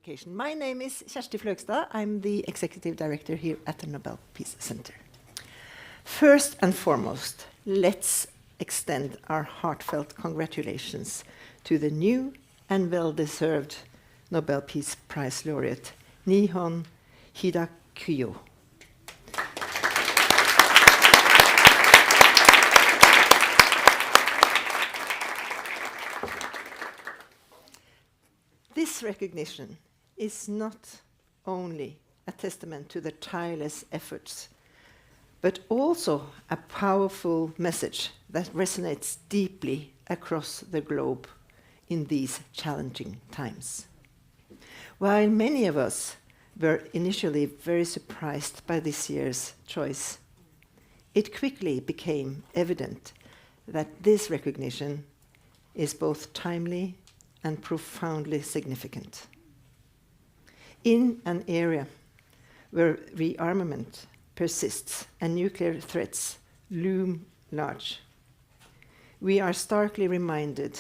Occasion. My name is Kjersti Fløgstad. I'm the Executive Director here at the Nobel Peace Center. First and foremost, let's extend our heartfelt congratulations to the new and well-deserved Nobel Peace Prize laureate, Nihon Hidakuyo. This recognition is not only a testament to the tireless efforts, but also a powerful message that resonates deeply across the globe in these challenging times. While many of us were initially very surprised by this year's choice, it quickly became evident that this recognition is both timely and profoundly significant. In an area where rearmament persists and nuclear threats loom large, we are starkly reminded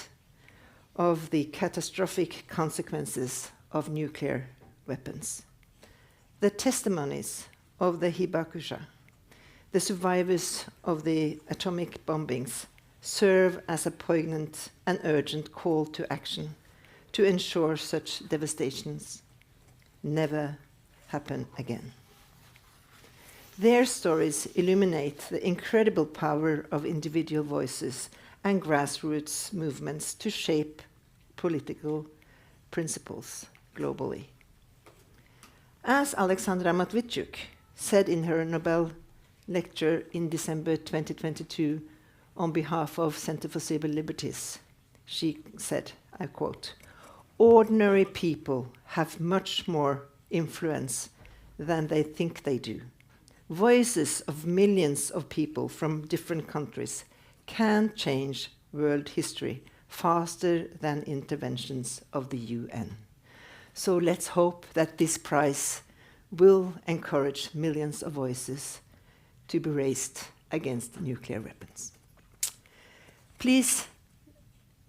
of the catastrophic consequences of nuclear weapons. The testimonies of the Hibakusha, the survivors of the atomic bombings, serve as a poignant and urgent call to action to ensure such devastations never happen again. Their stories illuminate the incredible power of individual voices and grassroots movements to shape political principles globally. As Alexandra Matvichuk said in her Nobel lecture in December 2022 on behalf of Center for Civil Liberties, she said, I quote, "Ordinary people have much more influence than they think they do. Voices of millions of people from different countries can change world history faster than interventions of the UN. So let's hope that this prize will encourage millions of voices to be raised against nuclear weapons." Please,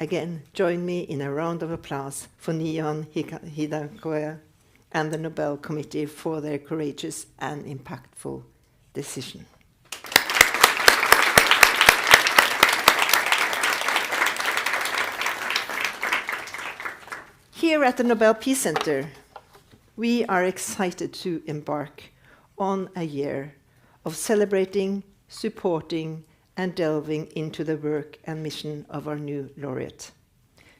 again, join me in a round of applause for Nihon Hidakuyo and the Nobel Committee for their courageous and impactful decision. Here at the Nobel Peace Center, we are excited to embark on a year of celebrating, supporting, and delving into the work and mission of our new laureate.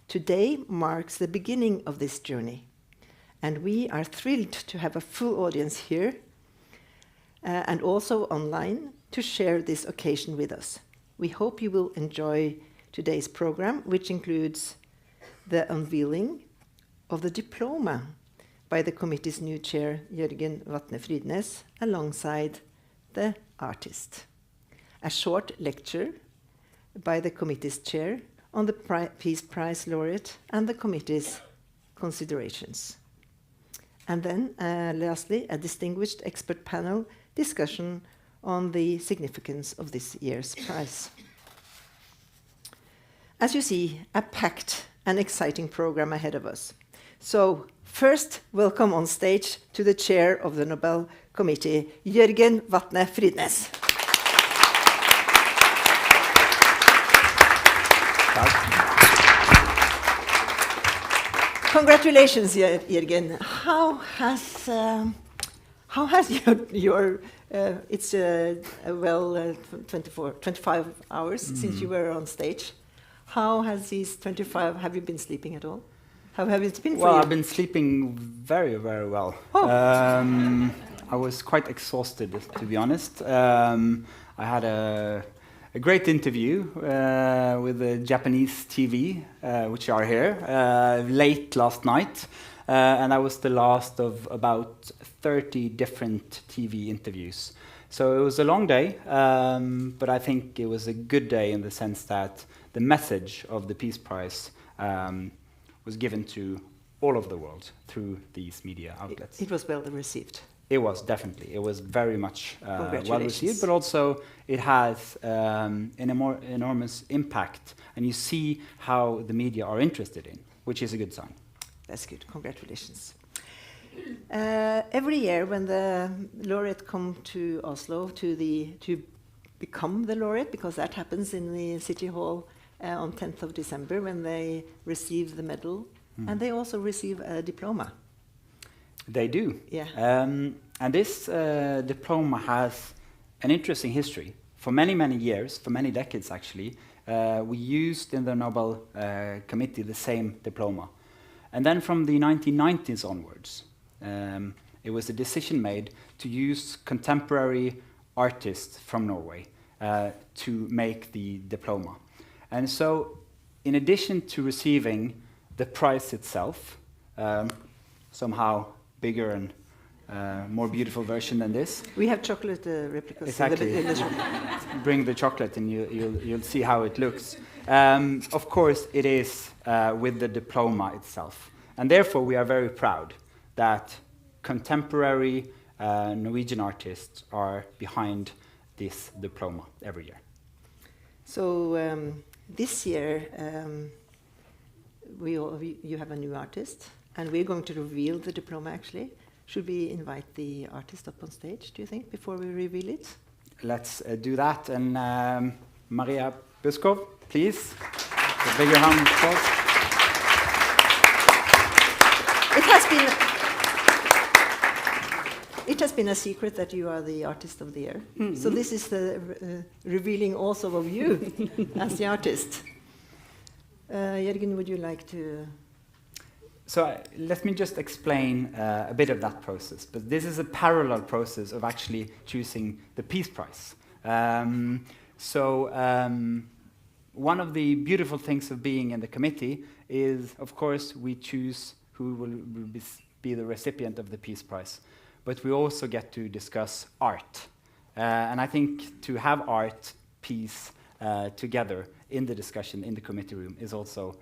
Today marks the beginning of this journey, and we are thrilled to have a full audience here and also online to share this occasion with us. We hope you will enjoy today's program, which includes the unveiling of the diploma by the committee's new chair, Jørgen Vatne Fridnes, alongside the artist. A short lecture by the committee's chair on the Peace Prize laureate and the committee's considerations. And then, lastly, a distinguished expert panel discussion on the significance of this year's prize. As you see, a packed and exciting program ahead of us. So, first, welcome on stage to the chair of the Nobel Committee, Jørgen Vatne Fridnes. Congratulations, Jørgen. How has your it's 25 hours since you were on stage. How has these 25? Have you been sleeping at all? How have it been for you? Well, I've been sleeping very, very well. Oh. I was quite exhausted, to be honest. I had a great interview with the Japanese TV, which are here, late last night. And I was the last of about 30 different TV interviews. So it was a long day, but I think it was a good day in the sense that the message of the Peace Prize was given to all of the world through these media outlets. It was well received. It was, definitely. It was very much well received, but also it has an enormous impact, and you see how the media are interested in, which is a good sign. That's good. Congratulations. Every year when the laureate come to Oslo to become the laureate, because that happens in the City Hall on 10th of December when they receive the medal, and they also receive a diploma. They do. Yeah. And this diploma has an interesting history. For many, many years, for many decades actually, we used in the Nobel Committee the same diploma. And then from the 1990s onwards, it was a decision made to use contemporary artists from Norway to make the diploma. And so, in addition to receiving the prize itself, somehow bigger and more beautiful version than this. We have chocolate replicas. Exactly. Bring the chocolate and you'll see how it looks. Of course, it is with the diploma itself. And therefore, we are very proud that contemporary Norwegian artists are behind this diploma every year. So this year, you have a new artist, and we're going to reveal the diploma actually. Should we invite the artist up on stage, do you think, before we reveal it? Let's do that. And Maria Buskov, please. A bigger round of applause. It has been a secret that you are the artist of the year. Mm-hmm. So this is the revealing also of you as the artist. Jørgen, would you like to... So let me just explain a bit of that process. But this is a parallel process of actually choosing the Peace Prize. One of the beautiful things of being in the committee is, of course, we choose who will be the recipient of the Peace Prize. But we also get to discuss art. And I think to have art, peace together in the discussion in the committee room is also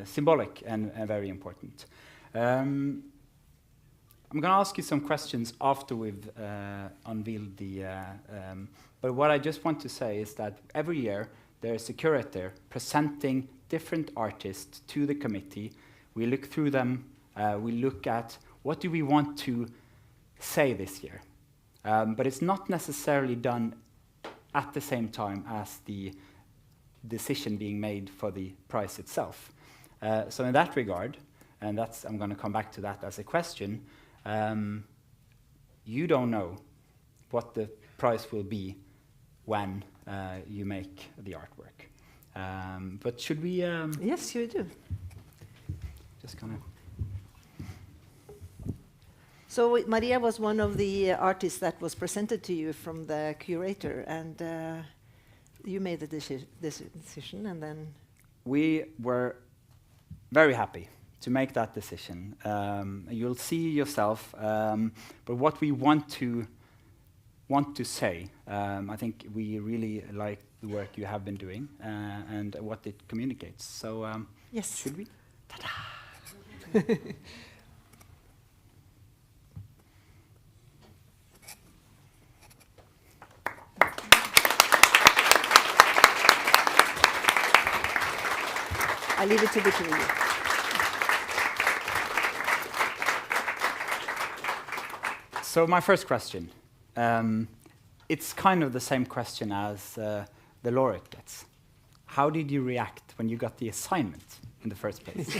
symbolic and very important. I'm going to ask you some questions after we've unveiled the... but what I just want to say is that every year there's a curator presenting different artists to the committee. We look through them. We look at what do we want to say this year. But it's not necessarily done at the same time as the decision being made for the prize itself. So in that regard, and I'm going to come back to that as a question, you don't know what the prize will be when you make the artwork. But should we... Yes, you do. Just kind of... So Maria was one of the artists that was presented to you from the curator, and you made the decision, and then... We were very happy to make that decision. You'll see yourself, but what we want to say, I think we really like the work you have been doing and what it communicates. So yes, should we? Ta-da! I leave it to the two of you. So my first question, it's kind of the same question as the laureate gets. How did you react when you got the assignment in the first place?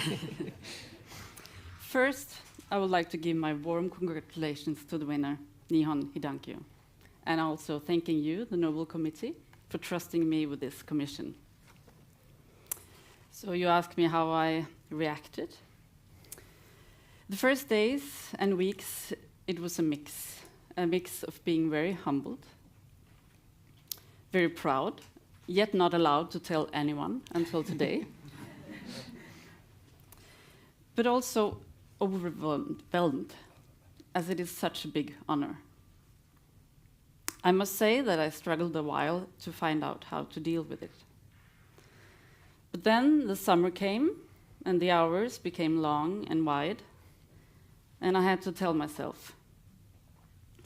First, I would like to give my warm congratulations to the winner, Nihon Hidankyo, and also thanking you, the Nobel Committee, for trusting me with this commission. So you asked me how I reacted. The first days and weeks, it was a mix of being very humbled, very proud, yet not allowed to tell anyone until today, but also overwhelmed, as it is such a big honor. I must say that I struggled a while to find out how to deal with it. But then the summer came, and the hours became long and wide, and I had to tell myself,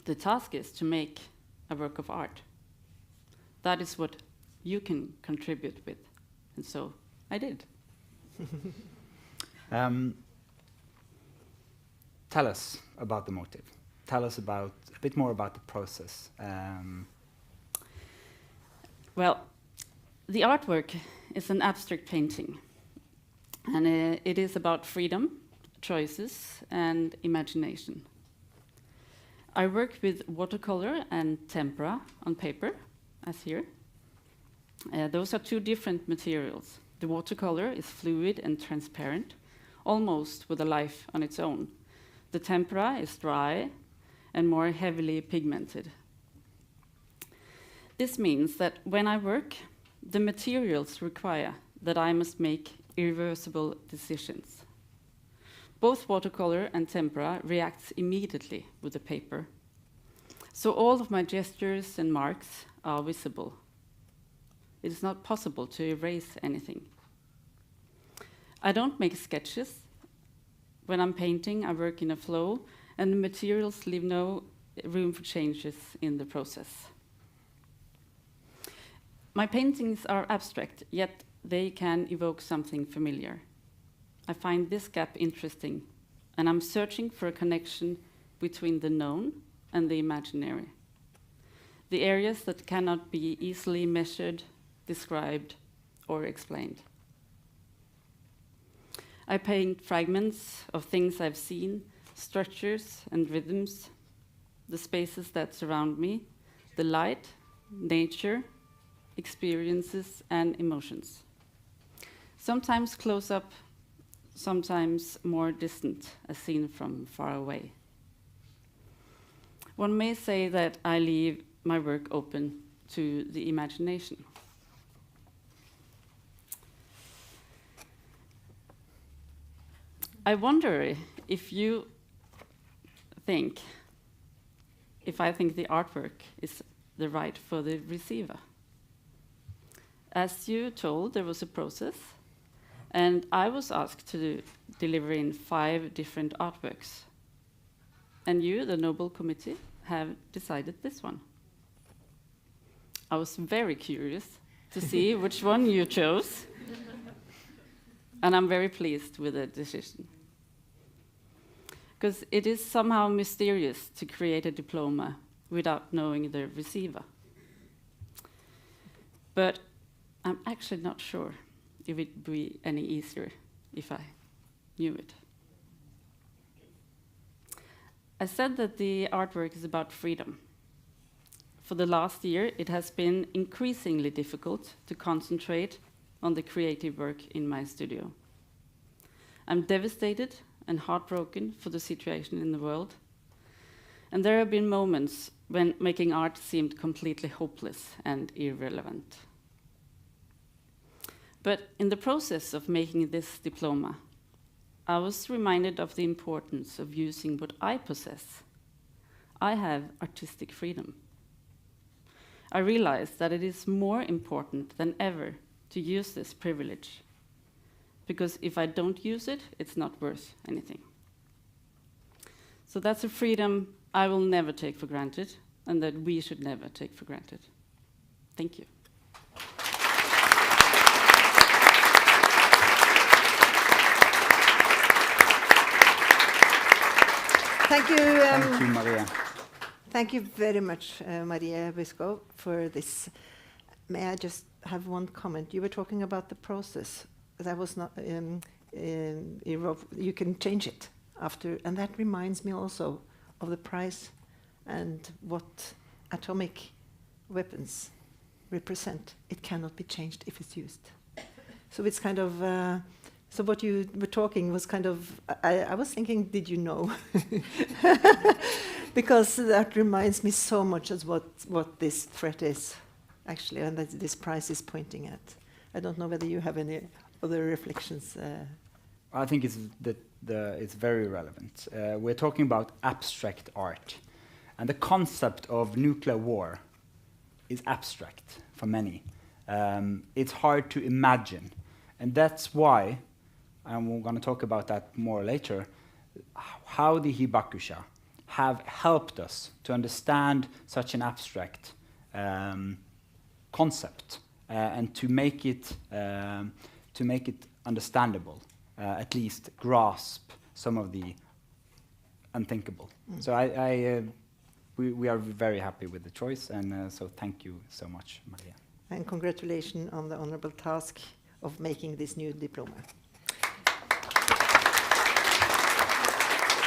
the task is to make a work of art. That is what you can contribute with, and so I did. Tell us about the motive. Tell us a bit more about the process. Well, the artwork is an abstract painting, and it is about freedom, choices, and imagination. I work with watercolor and tempera on paper, as here. Those are two different materials. The watercolor is fluid and transparent, almost with a life on its own. The tempera is dry and more heavily pigmented. This means that when I work, the materials require that I must make irreversible decisions. Both watercolor and tempera react immediately with the paper. So all of my gestures and marks are visible. It is not possible to erase anything. I don't make sketches. When I'm painting, I work in a flow, and the materials leave no room for changes in the process. My paintings are abstract, yet they can evoke something familiar. I find this gap interesting, and I'm searching for a connection between the known and the imaginary. The areas that cannot be easily measured, described, or explained. I paint fragments of things I've seen, structures and rhythms, the spaces that surround me, the light, nature, experiences, and emotions. Sometimes close up, sometimes more distant, as seen from far away. One may say that I leave my work open to the imagination. I wonder if I think the artwork is the right for the receiver. As you told, there was a process, and I was asked to deliver in 5 different artworks. And you, the Nobel Committee, have decided this one. I was very curious to see which one you chose, and I'm very pleased with the decision. Because it is somehow mysterious to create a diploma without knowing the receiver. But I'm actually not sure if it would be any easier if I knew it. I said that the artwork is about freedom. For the last year, it has been increasingly difficult to concentrate on the creative work in my studio. I'm devastated and heartbroken for the situation in the world. And there have been moments when making art seemed completely hopeless and irrelevant. But in the process of making this diploma, I was reminded of the importance of using what I possess. I have artistic freedom. I realized that it is more important than ever to use this privilege, because if I don't use it, it's not worth anything. So that's a freedom I will never take for granted, and that we should never take for granted. Thank you. Thank you. Thank you, Maria. Thank you very much, Maria Bisco, for this. May I just have one comment? You were talking about the process. That was not. You can change it after, and that reminds me also of the prize and what atomic weapons represent. It cannot be changed if it's used. So it's kind of. So what you were talking was kind of, I was thinking, did you know? Because that reminds me so much of what this threat is, actually, and that this prize is pointing at. I don't know whether you have any other reflections. I think it's very relevant. We're talking about abstract art. And the concept of nuclear war is abstract for many. It's hard to imagine. And that's why, and we're going to talk about that more later, how the hibakusha have helped us to understand such an abstract concept and to make it understandable, at least grasp some of the unthinkable. So we are very happy with the choice, and so thank you so much, Maria. And congratulations on the honorable task of making this new diploma.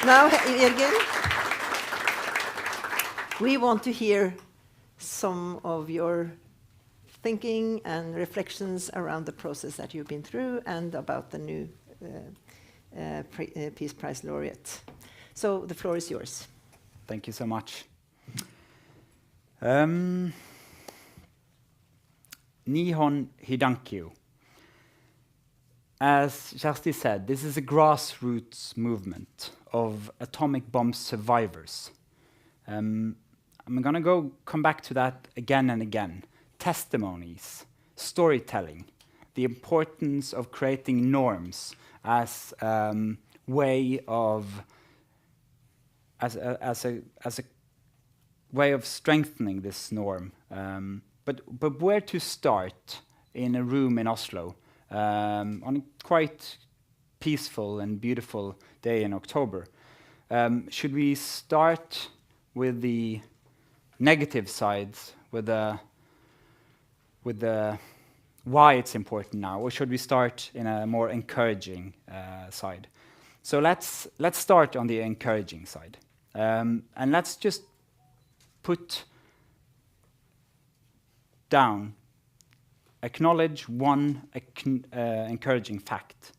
Now, Jørgen, we want to hear some of your thinking and reflections around the process that you've been through and about the new Peace Prize laureate. So the floor is yours. Thank you so much. Nihon Hidankyo. As Kjersti said, this is a grassroots movement of atomic bomb survivors. I'm going to come back to that again and again. Testimonies, storytelling, the importance of creating norms as a way of strengthening this norm. But where to start in a room in Oslo on a quite peaceful and beautiful day in October? Should we start with the negative sides, with the why it's important now, or should we start in a more encouraging side? So let's start on the encouraging side, and let's just put down, acknowledge one encouraging fact,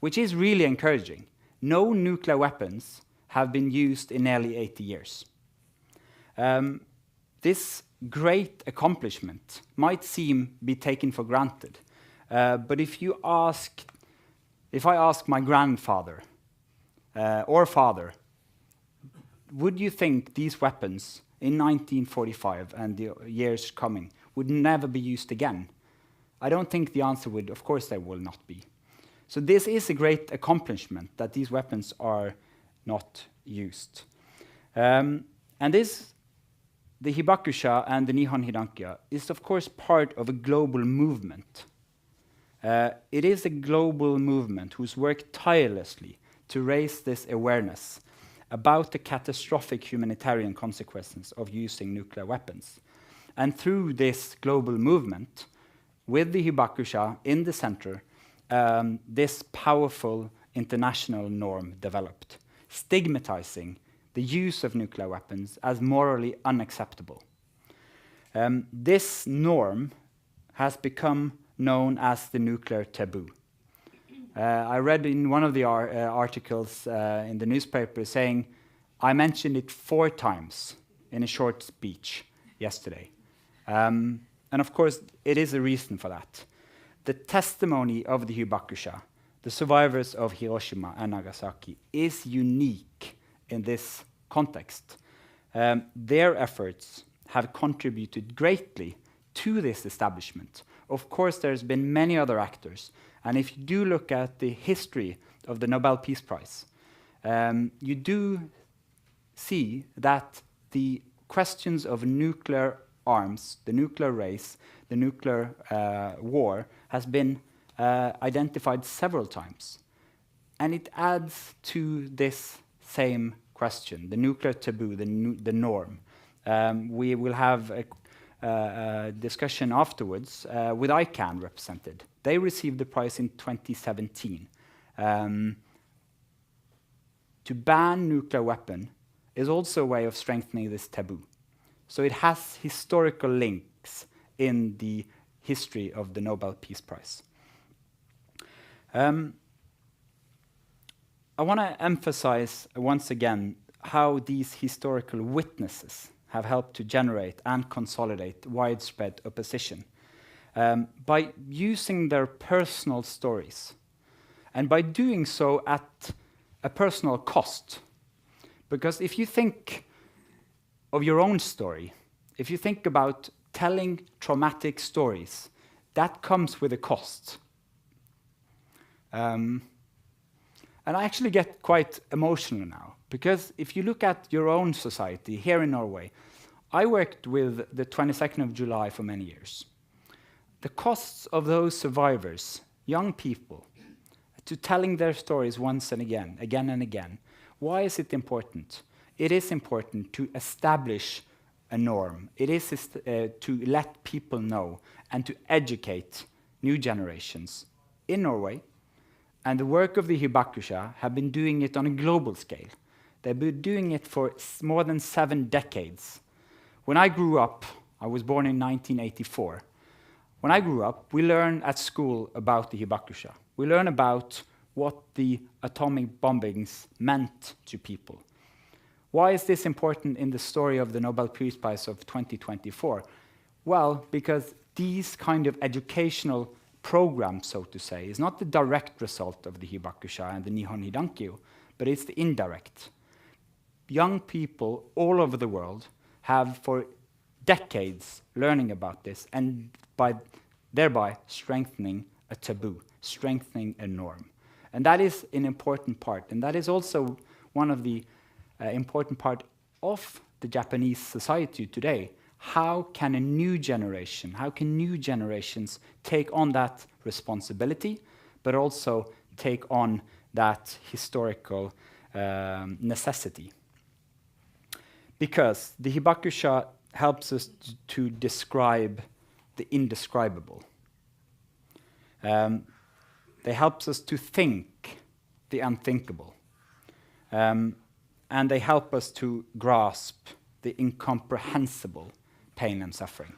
which is really encouraging. No nuclear weapons have been used in nearly 80 years. This great accomplishment might be taken for granted, but if I ask my grandfather or father, would you think these weapons in 1945 and the years coming would never be used again? I don't think the answer would. Of course, they will not be. So this is a great accomplishment that these weapons are not used. And the Hibakusha and the Nihon Hidankyo is, of course, part of a global movement. It is a global movement who's worked tirelessly to raise this awareness about the catastrophic humanitarian consequences of using nuclear weapons. And through this global movement, with the Hibakusha in the center, this powerful international norm developed, stigmatizing the use of nuclear weapons as morally unacceptable. This norm has become known as the nuclear taboo. I read in one of the articles in the newspaper saying, I mentioned it 4 times in a short speech yesterday. And of course, it is a reason for that. The testimony of the Hibakusha, the survivors of Hiroshima and Nagasaki, is unique in this context. Their efforts have contributed greatly to this establishment. Of course, there's been many other actors, and if you do look at the history of the Nobel Peace Prize, you do see that the questions of nuclear arms, the nuclear race, the nuclear war has been identified several times. And it adds to this same question, the nuclear taboo, the norm. We will have a discussion afterwards with ICANN represented. They received the prize in 2017. To ban nuclear weapon is also a way of strengthening this taboo. So it has historical links in the history of the Nobel Peace Prize. I want to emphasize once again how these historical witnesses have helped to generate and consolidate widespread opposition by using their personal stories, and by doing so at a personal cost. Because if you think of your own story, if you think about telling traumatic stories, that comes with a cost. And I actually get quite emotional now, because if you look at your own society here in Norway, I worked with the 22nd of July for many years. The costs of those survivors, young people, to telling their stories once and again and again, Why is it important? It is important to establish a norm. It is to let people know and to educate new generations in Norway. And the work of the Hibakusha have been doing it on a global scale. They've been doing it for more than 7 decades. When I grew up, I was born in 1984. When I grew up, we learned at school about the Hibakusha. We learned about what the atomic bombings meant to people. Why is this important in the story of the Nobel Peace Prize of 2024? Well, because these kind of educational programs, so to say, is not the direct result of the Hibakusha and the Nihon Hidankyo, but it's the indirect. Young people all over the world have for decades learning about this and thereby strengthening a taboo, strengthening a norm. And that is an important part. And that is also one of the important part of the Japanese society today. How can new generations take on that responsibility, but also take on that historical necessity? Because the Hibakusha helps us to describe the indescribable. They help us to think the unthinkable. And they help us to grasp the incomprehensible pain and suffering.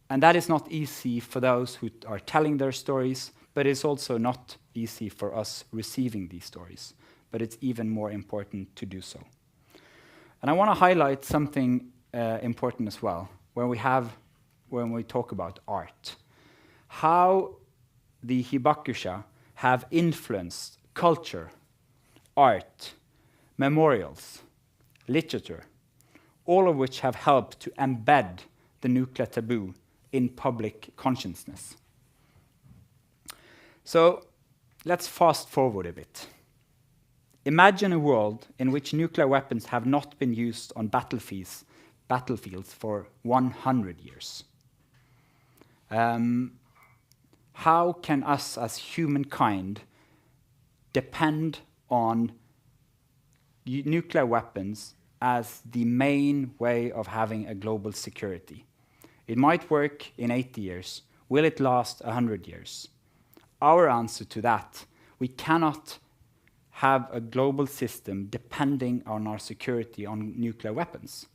And that is not easy for those who are telling their stories, but it's also not easy for us receiving these stories. But it's even more important to do so. And I want to highlight something important as well, when we talk about art. How the Hibakusha have influenced culture, art, memorials, literature, all of which have helped to embed the nuclear taboo in public consciousness. So let's fast forward a bit. Imagine a world in which nuclear weapons have not been used on battlefields for 100 years. How can us as humankind depend on nuclear weapons as the main way of having a global security? It might work in 80 years. Will it last 100 years? Our answer to that, we cannot have a global system depending on our security on nuclear weapons.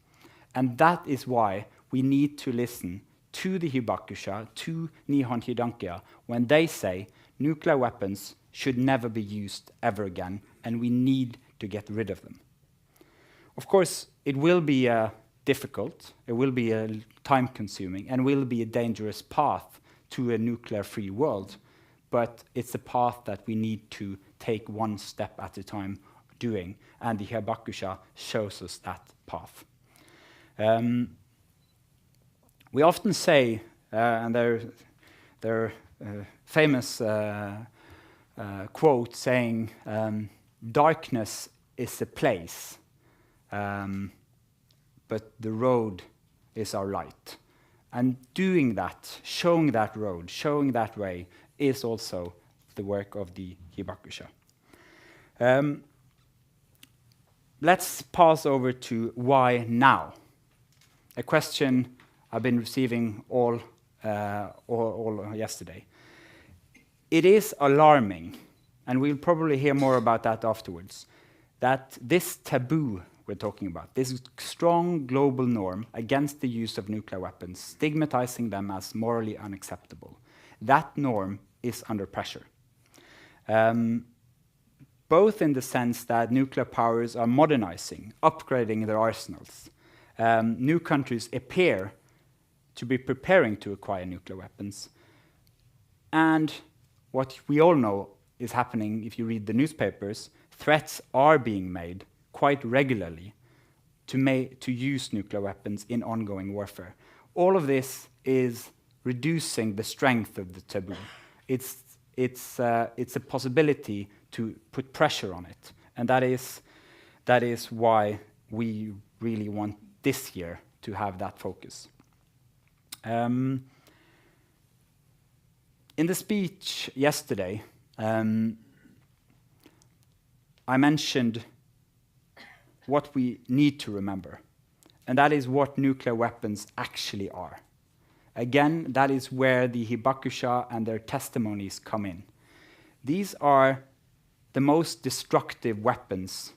And that is why we need to listen to the Hibakusha, to Nihon Hidankyo, when they say nuclear weapons should never be used ever again, and we need to get rid of them. Of course, it will be difficult, it will be time-consuming, and will be a dangerous path to a nuclear-free world, but it's a path that we need to take one step at a time doing, and the Hibakusha shows us that path. We often say, and there are famous quote saying, darkness is a place, but the road is our light. And doing that, showing that road, showing that way, is also the work of the Hibakusha. Let's pass over to why now? A question I've been receiving all yesterday. It is alarming, and we'll probably hear more about that afterwards, that this taboo we're talking about, this strong global norm against the use of nuclear weapons, stigmatizing them as morally unacceptable, that norm is under pressure. Both in the sense that nuclear powers are modernizing, upgrading their arsenals. New countries appear to be preparing to acquire nuclear weapons. And what we all know is happening, if you read the newspapers, threats are being made quite regularly to use nuclear weapons in ongoing warfare. All of this is reducing the strength of the taboo. It's a possibility to put pressure on it, and that is why we really want this year to have that focus. In the speech yesterday, I mentioned what we need to remember, and that is what nuclear weapons actually are. Again, that is where the hibakusha and their testimonies come in. These are the most destructive weapons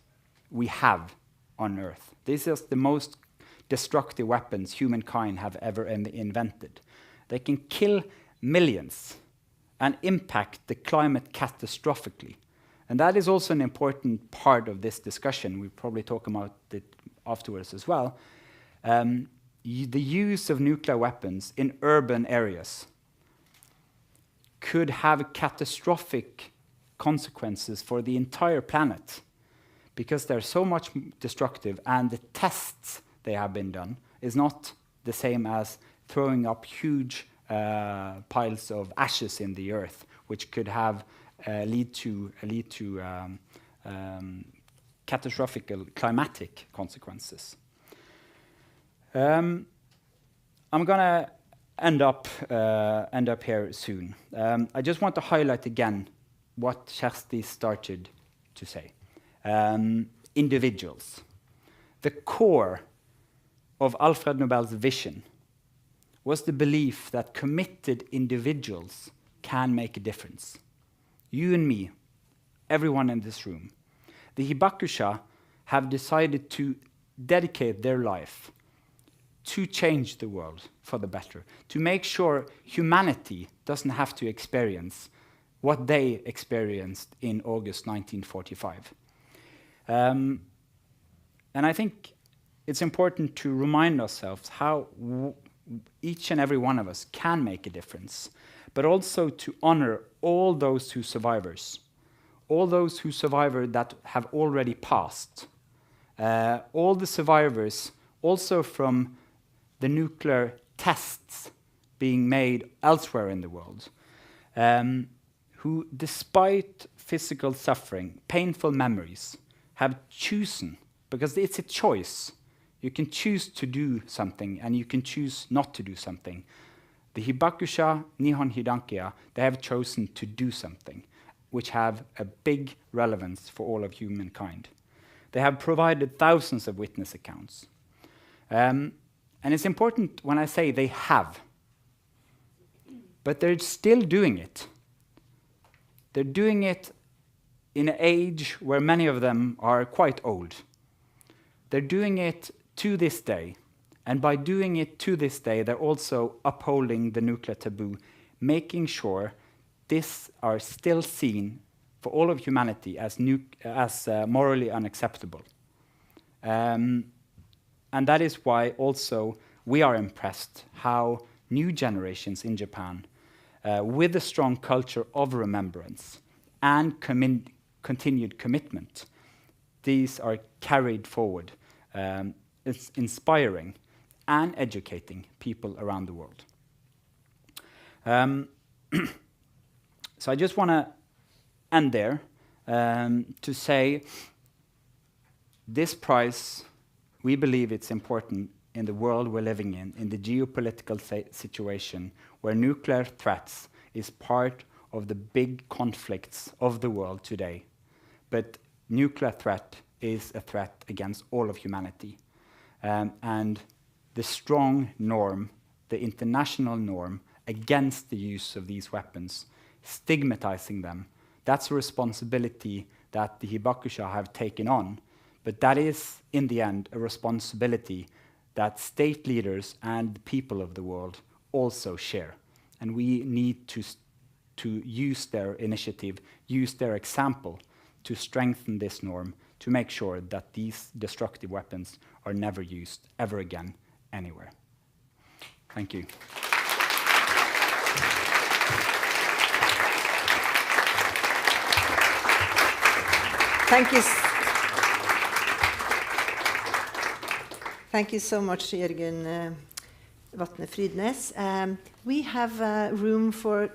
we have on Earth. These are the most destructive weapons humankind have ever invented. They can kill millions and impact the climate catastrophically. And that is also an important part of this discussion. We'll probably talk about it afterwards as well. The use of nuclear weapons in urban areas could have catastrophic consequences for the entire planet because they're so much destructive, and the tests they have been done is not the same as throwing up huge piles of ashes in the earth, which could have lead to catastrophic climatic consequences. I'm gonna end up here soon. I just want to highlight again what Kjersti started to say. Individuals. The core of Alfred Nobel's vision was the belief that committed individuals can make a difference. You and me, everyone in this room. The hibakusha have decided to dedicate their life to change the world for the better, to make sure humanity doesn't have to experience what they experienced in August 1945. And I think it's important to remind ourselves how each and every one of us can make a difference, but also to honor all those who survivors, all those who survived that have already passed, all the survivors also from the nuclear tests being made elsewhere in the world, who, despite physical suffering, painful memories, have chosen, because it's a choice. You can choose to do something, and you can choose not to do something. The hibakusha, Nihon Hidankia, they have chosen to do something, which have a big relevance for all of humankind. They have provided thousands of witness accounts. And it's important when I say they have, but they're still doing it. They're doing it in an age where many of them are quite old. They're doing it to this day, and by doing it to this day, they're also upholding the nuclear taboo, making sure this are still seen for all of humanity as morally unacceptable. And that is why also we are impressed how new generations in Japan, with a strong culture of remembrance and continued commitment, these are carried forward. It's inspiring and educating people around the world. So I just want to end there to say this prize, we believe it's important in the world we're living in the geopolitical situation where nuclear threats is part of the big conflicts of the world today. But nuclear threat is a threat against all of humanity. And the strong norm, the international norm against the use of these weapons, stigmatizing them, that's a responsibility that the hibakusha have taken on. But that is, in the end, a responsibility that state leaders and the people of the world also share. And we need to use their initiative, use their example to strengthen this norm, to make sure that these destructive weapons are never used ever again anywhere. Thank you. Thank you. Thank you so much, Jørgen Vatne Fridnes. We have room for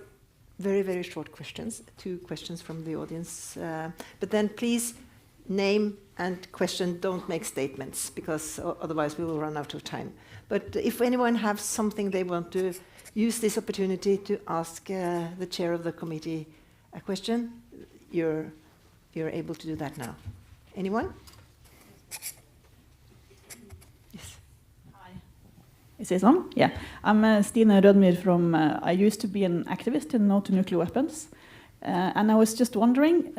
very, very short questions, 2 questions from the audience. But then please name and question, don't make statements, because otherwise we will run out of time. But if anyone has something they want to use this opportunity to ask the chair of the committee a question, you're you're able to do that now. Anyone? Yes. Hi. Is this on? Yeah. I'm Stine Rødmyr from, I used to be an activist in No to Nuclear Weapons. And I was just wondering,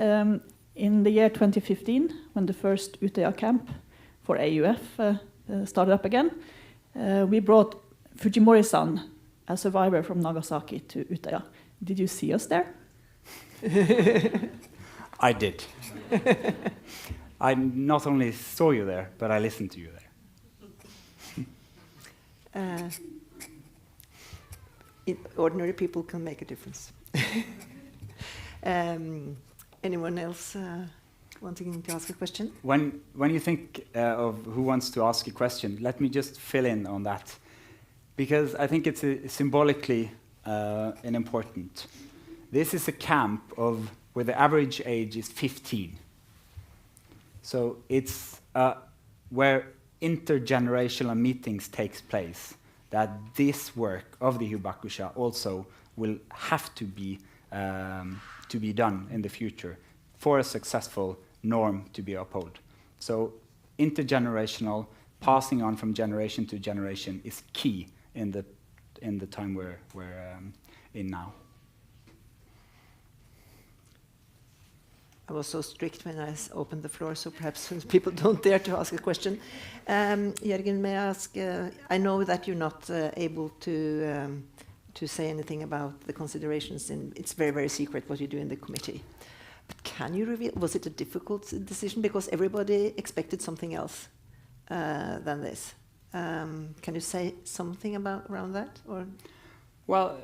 in the year 2015, when the first Utøya camp for AUF started up again, we brought Fujimori-san, a survivor from Nagasaki, to Utøya. Did you see us there? I did. I not only saw you there, but I listened to you there. Ordinary people can make a difference. Anyone else wanting to ask a question? When you think of who wants to ask a question, let me just fill in on that, because I think it's symbolically important. This is a camp where the average age is 15. So it's where intergenerational meetings takes place, that this work of the Hibakusha also will have to be done in the future for a successful norm to be upheld. So intergenerational, passing on from generation to generation, is key in the time we're in now. I was so strict when I opened the floor, so perhaps people don't dare to ask a question. Jørgen, may I ask, I know that you're not able to say anything about the considerations, it's very, very secret what you do in the committee. But can you reveal, was it a difficult decision? Because everybody expected something else than this. Can you say something around that? Or? Well,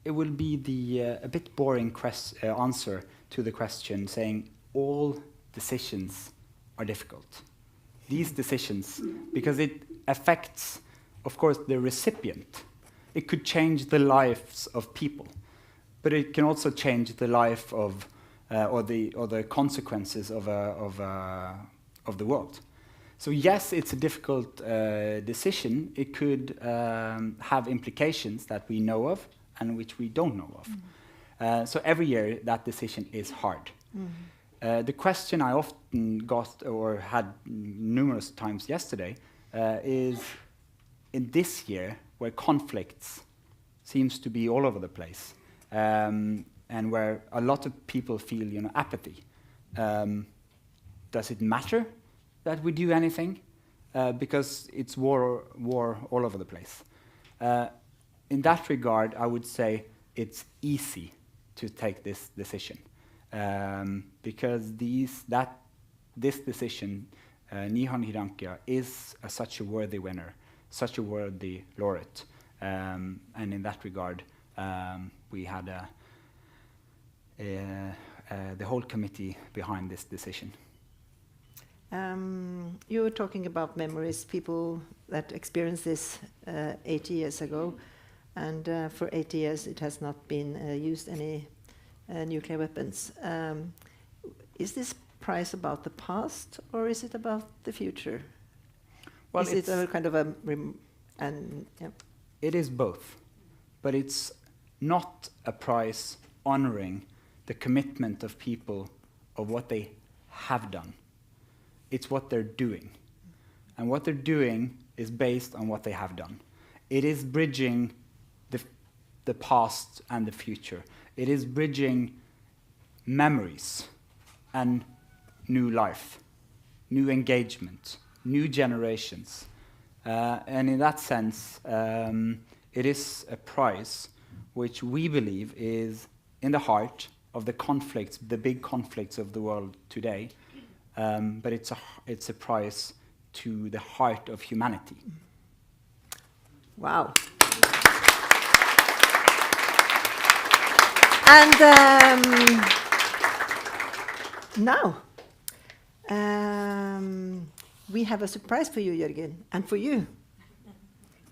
it will be a bit boring answer to the question saying all decisions are difficult. These decisions, because it affects, of course, the recipient. It could change the lives of people, but it can also change the life of or the consequences of the world. So yes, it's a difficult decision. It could have implications that we know of and which we don't know of. So every year that decision is hard. The question I often got or had numerous times yesterday is, in this year where conflicts seems to be all over the place, and where a lot of people feel apathy, does it matter that we do anything? Because it's war all over the place. In that regard, I would say it's easy to take this decision, because this decision, Nihon Hirankia, is such a worthy winner, such a worthy laureate, and in that regard, we had the whole committee behind this decision. You were talking about memories, people that experienced this 80 years ago. And for 80 years, it has not been used any nuclear weapons. Is this prize about the past, or is it about the future? Well, is it a kind of a... yeah. It is both, but it's not a prize honoring the commitment of people of what they have done. It's what they're doing. And what they're doing is based on what they have done. It is bridging the past and the future. It is bridging memories and new life, new engagement, new generations. And in that sense, it is a prize which we believe is in the heart of the conflicts, the big conflicts of the world today. But it's a prize to the heart of humanity. Wow. And now, we have a surprise for you, Jørgen, and for you.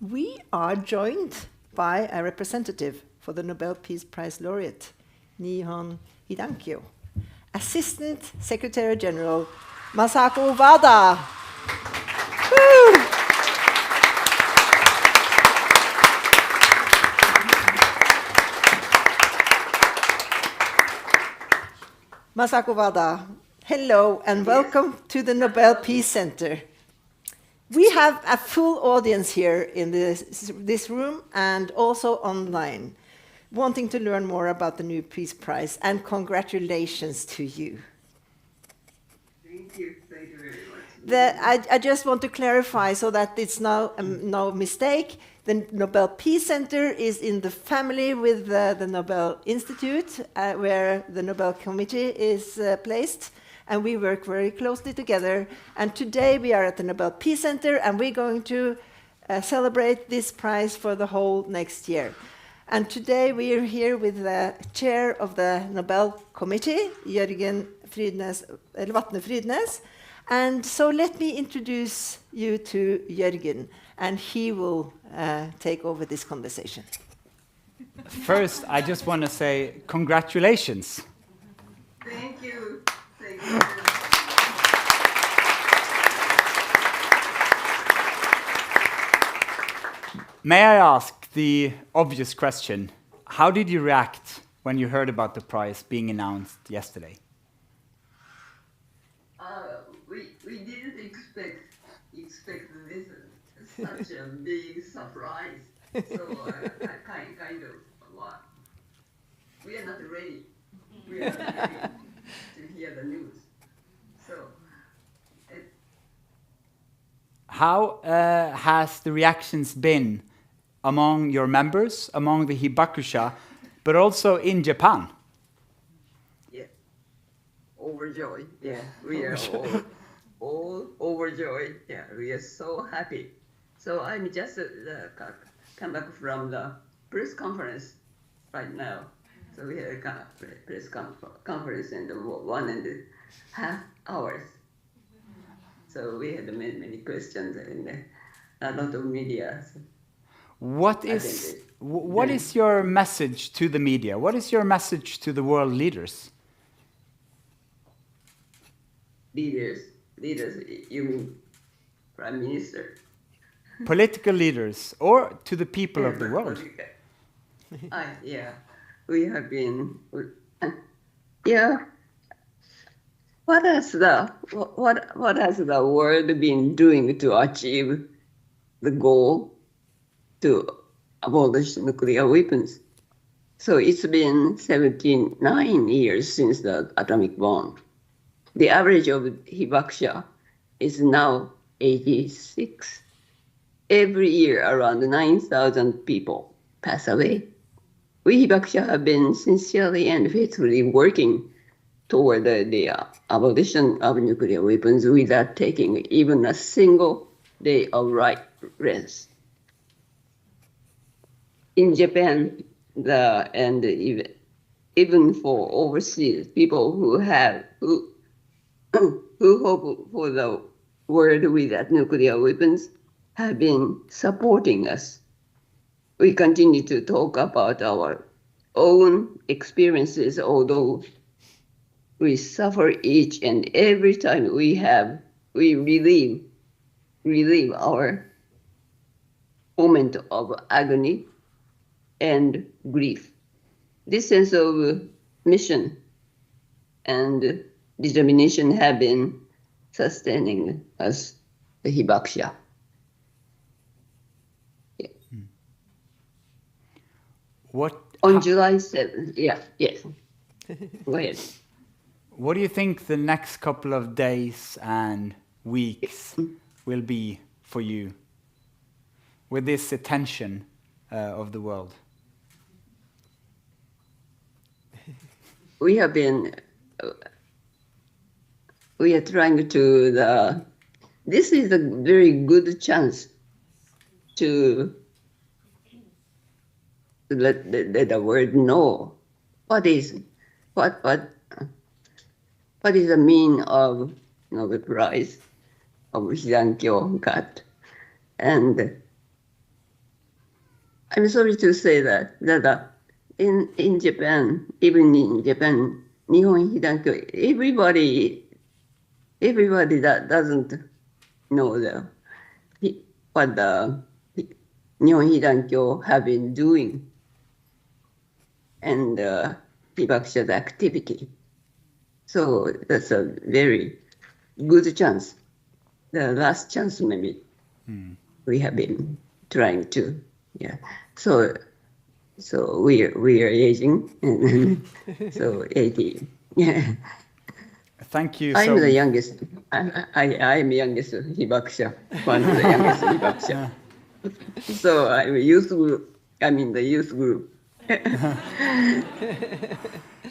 We are joined by a representative for the Nobel Peace Prize laureate, Nihon Hidankyo, Assistant Secretary General Masako Wada. Woo! Masako Wada, hello and welcome to the Nobel Peace Center. We have a full audience here in this room and also online, wanting to learn more about the new Peace Prize, and congratulations to you. Thank you very much. I just want to clarify so that it's no mistake. The Nobel Peace Center is in the family with the Nobel Institute, where the Nobel Committee is placed, and we work very closely together. And today we are at the Nobel Peace Center, and we're going to celebrate this prize for the whole next year. And today we are here with the chair of the Nobel Committee, Jørgen Vatne Frydnes. And so let me introduce you to Jørgen, and he will take over this conversation. First, I just want to say congratulations. Thank you. Thank you. May I ask the obvious question? How did you react when you heard about the prize being announced yesterday? We didn't expect this such a big surprise. So kind of what? We are not ready. We are not ready to hear the news. So. How has the reactions been among your members, among the Hibakusha, but also in Japan? Yeah, overjoyed. Yeah, we are all overjoyed. Yeah, we are so happy. So I'm just come back from the press conference right now. So we had a press conference in 1.5 hours. So we had many questions and a lot of media. So what is your message to the media? What is your message to the world leaders? Leaders, you mean Prime Minister? Political leaders, or to the people of the world? Yeah, we have been. Yeah. What has the world been doing to achieve the goal to abolish nuclear weapons? So it's been 79 years since the atomic bomb. The average of Hibakusha is now 86. Every year, around 9,000 people pass away. We Hibakusha have been sincerely and faithfully working toward the abolition of nuclear weapons without taking even a single day of rest. In Japan, and even for overseas people who hope for the world without nuclear weapons have been supporting us. We continue to talk about our own experiences, although we suffer each and every time we relieve our moment of agony and grief. This sense of mission and determination have been sustaining us, the Hibakusha. Yeah. On July 7th, yes. Go ahead. What do you think the next couple of days and weeks will be for you with this attention of the world? We are trying to, this is a very good chance to let the world know what is the meaning of Nobel Prize of Hidankyo got. And I'm sorry to say that in Japan, even in Japan, Nihon Hidankyo, everybody that doesn't know what the Nihon Hidankyo have been doing and Hibakusha's activity. So that's a very good chance. The last chance maybe we have been trying to, yeah. So we are aging, so 80. Yeah. Thank you. I'm the youngest. I'm youngest hibakusha, one of the youngest hibakusha. So I'm youth group. I'm in the youth group.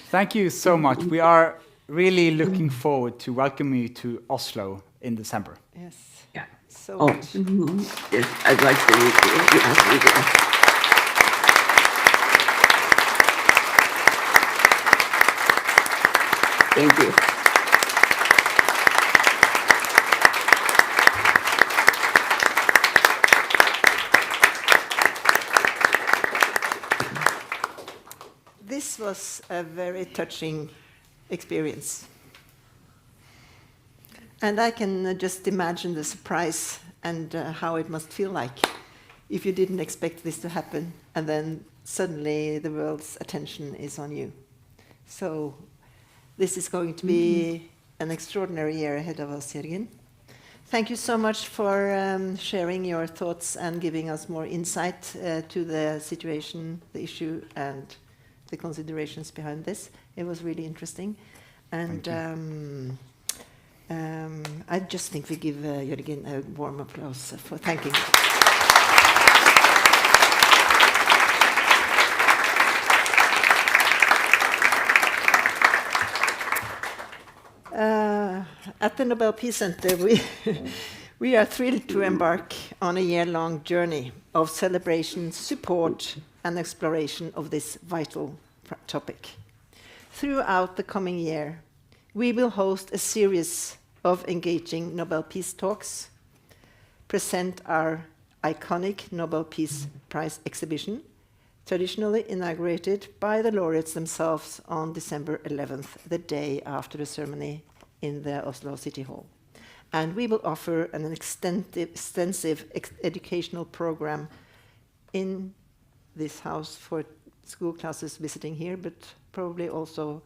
Thank you so much. We are really looking forward to welcome you to Oslo in December. Yes. Yeah. So Oh, much. yes, I'd like to meet you. Yes, we do. Thank you. This was a very touching experience. And I can just imagine the surprise and how it must feel like if you didn't expect this to happen and then suddenly the world's attention is on you. So this is going to be an extraordinary year ahead of us, Jørgen. Thank you so much for sharing your thoughts and giving us more insight to the situation, the issue, and the considerations behind this. It was really interesting. And I just think we give Jørgen a warm applause for thanking him. At the Nobel Peace Center, we are thrilled to embark on a year-long journey of celebration, support, and exploration of this vital topic. Throughout the coming year, we will host a series of engaging Nobel Peace Talks, present our iconic Nobel Peace Prize exhibition, traditionally inaugurated by the laureates themselves on December 11th, the day after the ceremony in the Oslo City Hall. And we will offer an extensive educational program in this house for school classes visiting here, but probably also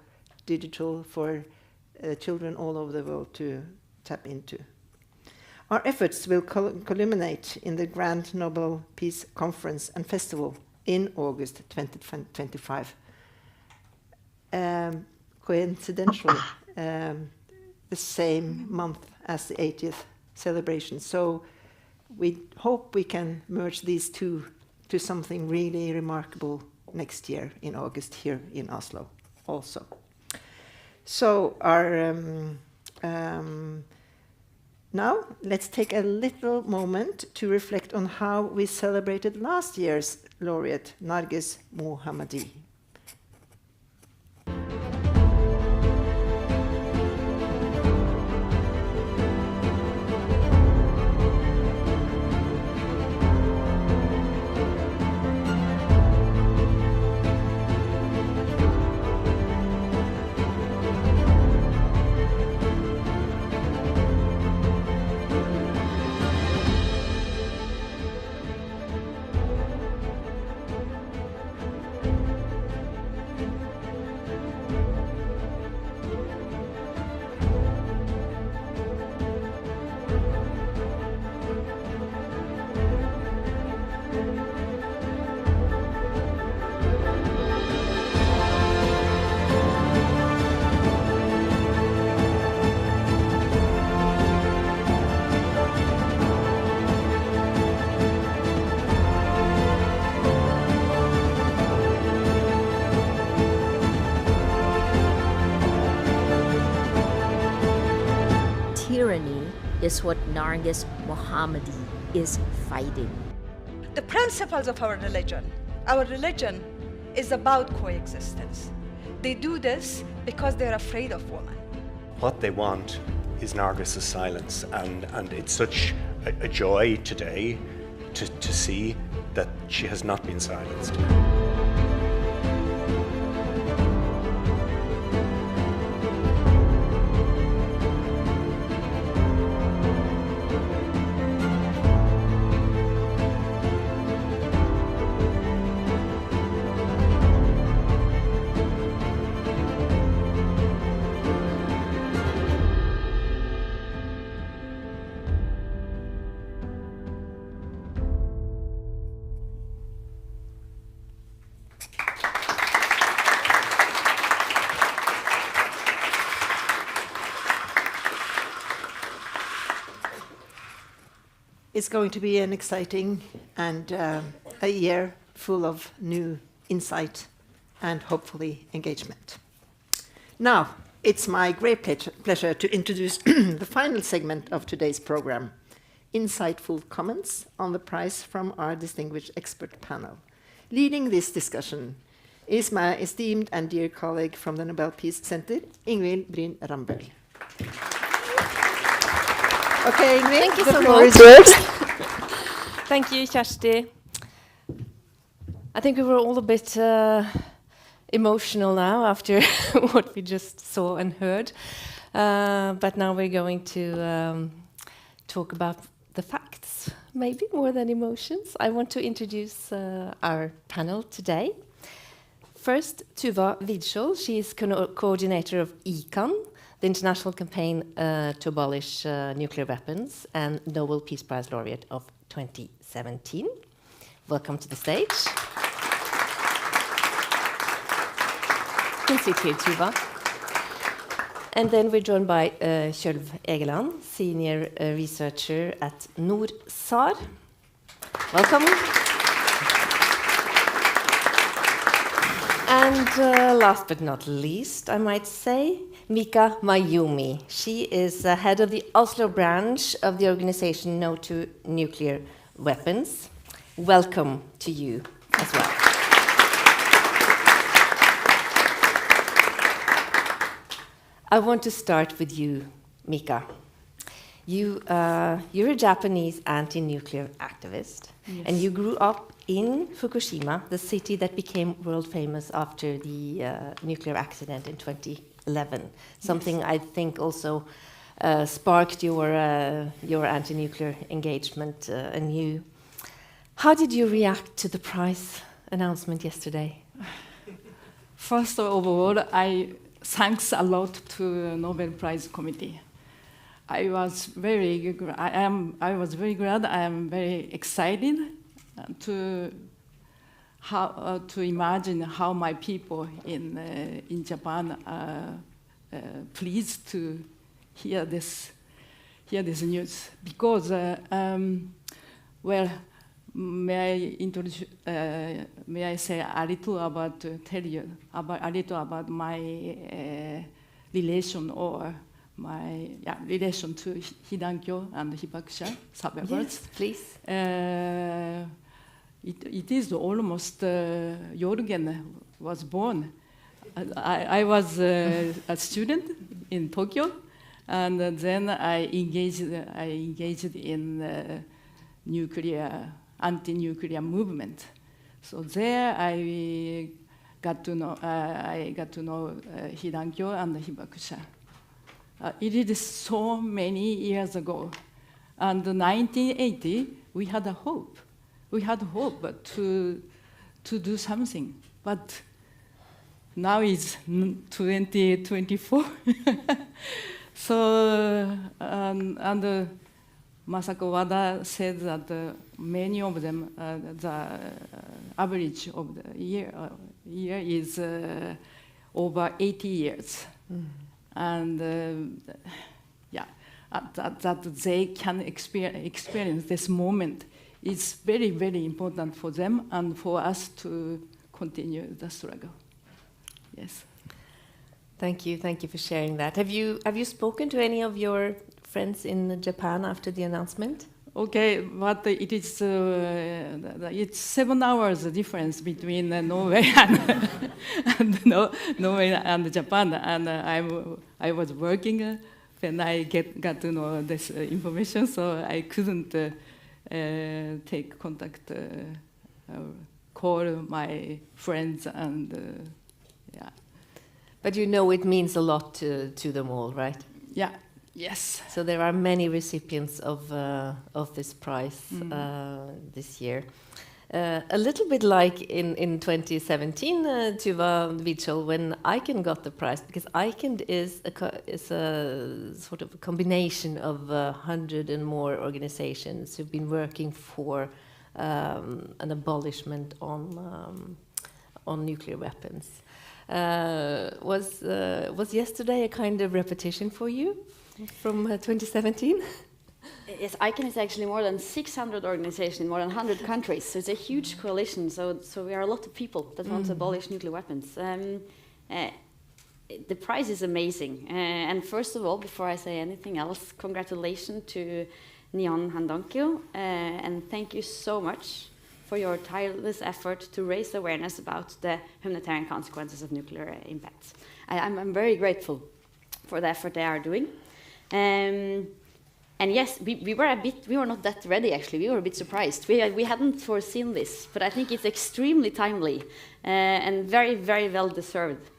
digital for children all over the world to tap into. Our efforts will culminate in the Grand Nobel Peace Conference and Festival in August 2025. Coincidentally, the same month as the 80th celebration. So we hope we can merge these two to something really remarkable next year in August here in Oslo also. So now let's take a little moment to reflect on how we celebrated last year's laureate, Narges Mohammadi. Tyranny is what Narges Mohammadi is fighting. The principles of our religion is about coexistence. They do this because they're afraid of women. What they want is Nargis's silence, and it's such a joy today to see that she has not been silenced. It's going to be an exciting and a year full of new insight and hopefully engagement. Now, it's my great pleasure to introduce the final segment of today's program, insightful comments on the prize from our distinguished expert panel. Leading this discussion is my esteemed and dear colleague from the Nobel Peace Center, Ingvild Bryn Rambøll. Okay, Ingvild, Thank you the so floor much. is yours. Thank you, Kjersti. I think we were all a bit emotional now after what we just saw and heard. But now we're going to talk about the facts, maybe more than emotions. I want to introduce our panel today. First, Tuva Vidskjold. She is coordinator of ICAN, the international campaign to abolish nuclear weapons, and Nobel Peace Prize laureate of 2017. Welcome to the stage. You can sit here, Tuva. And then we're joined by Kjølv Egeland, senior researcher at NorSAR. Welcome. And last but not least, I might say, Mika Mayumi. She is head of the Oslo branch of the organization No to Nuclear Weapons. Welcome to you as well. I want to start with you, Mika. You're a Japanese anti-nuclear activist, Yes. and you grew up in Fukushima, the city that became world famous after the nuclear accident in 2011. Something I think also sparked your anti-nuclear engagement anew. How did you react to the prize announcement yesterday? First of all, I thanks a lot to Nobel Prize Committee. I was very glad. I am very excited to imagine how my people in Japan are pleased to hear this news, because may I say a little about tell you about a little about my relation or my relation to Hidankyo and Hibakusha survivors. Yes, please. It is almost Jorgen was born. I was a student in Tokyo, and then I engaged in anti-nuclear movement. So there I got to know Hidankyo and Hibakusha. It is so many years ago, and in 1980 we had a hope. We had hope to do something, but now it's 2024. So and Masako Wada said that many of them, the average of the year is over 80 years. And that they can experience this moment is very, very important for them and for us to continue the struggle. Yes. Thank you for sharing that. Have you spoken to any of your friends in Japan after the announcement? Okay, but it is it's 7 hours difference between Norway and Norway and Japan, and I was working when I got to know this information, so I couldn't take contact, call my friends, and yeah. But you know it means a lot to them all, right? Yeah. Yes. So there are many recipients of this prize this year. A little bit like in 2017, Tuva Vidskjold, when ICAN got the prize, because ICAN is a sort of a combination of 100 and more organizations who've been working for an abolishment on nuclear weapons. Was yesterday a kind of repetition for you from 2017? Yes, ICANN is actually more than 600 organizations in more than 100 countries. So it's a huge coalition. So we are a lot of people that want to abolish nuclear weapons. The prize is amazing. And first of all, before I say anything else, congratulations to Nyan Handonkyo. And thank you so much for your tireless effort to raise awareness about the humanitarian consequences of nuclear impacts. I'm very grateful for the effort they are doing. And yes, we were not that ready actually, we were a bit surprised. We hadn't foreseen this, but I think it's extremely timely and very, very well deserved.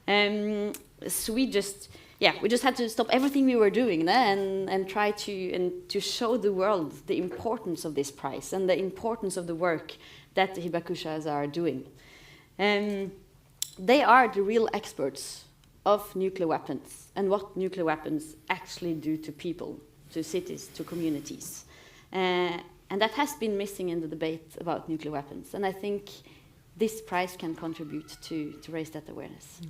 So we just had to stop everything we were doing and try to show the world the importance of this prize and the importance of the work that the hibakushas are doing. They are the real experts of nuclear weapons and what nuclear weapons actually do to people, to cities, to communities. And that has been missing in the debate about nuclear weapons. And I think this prize can contribute to raise that awareness.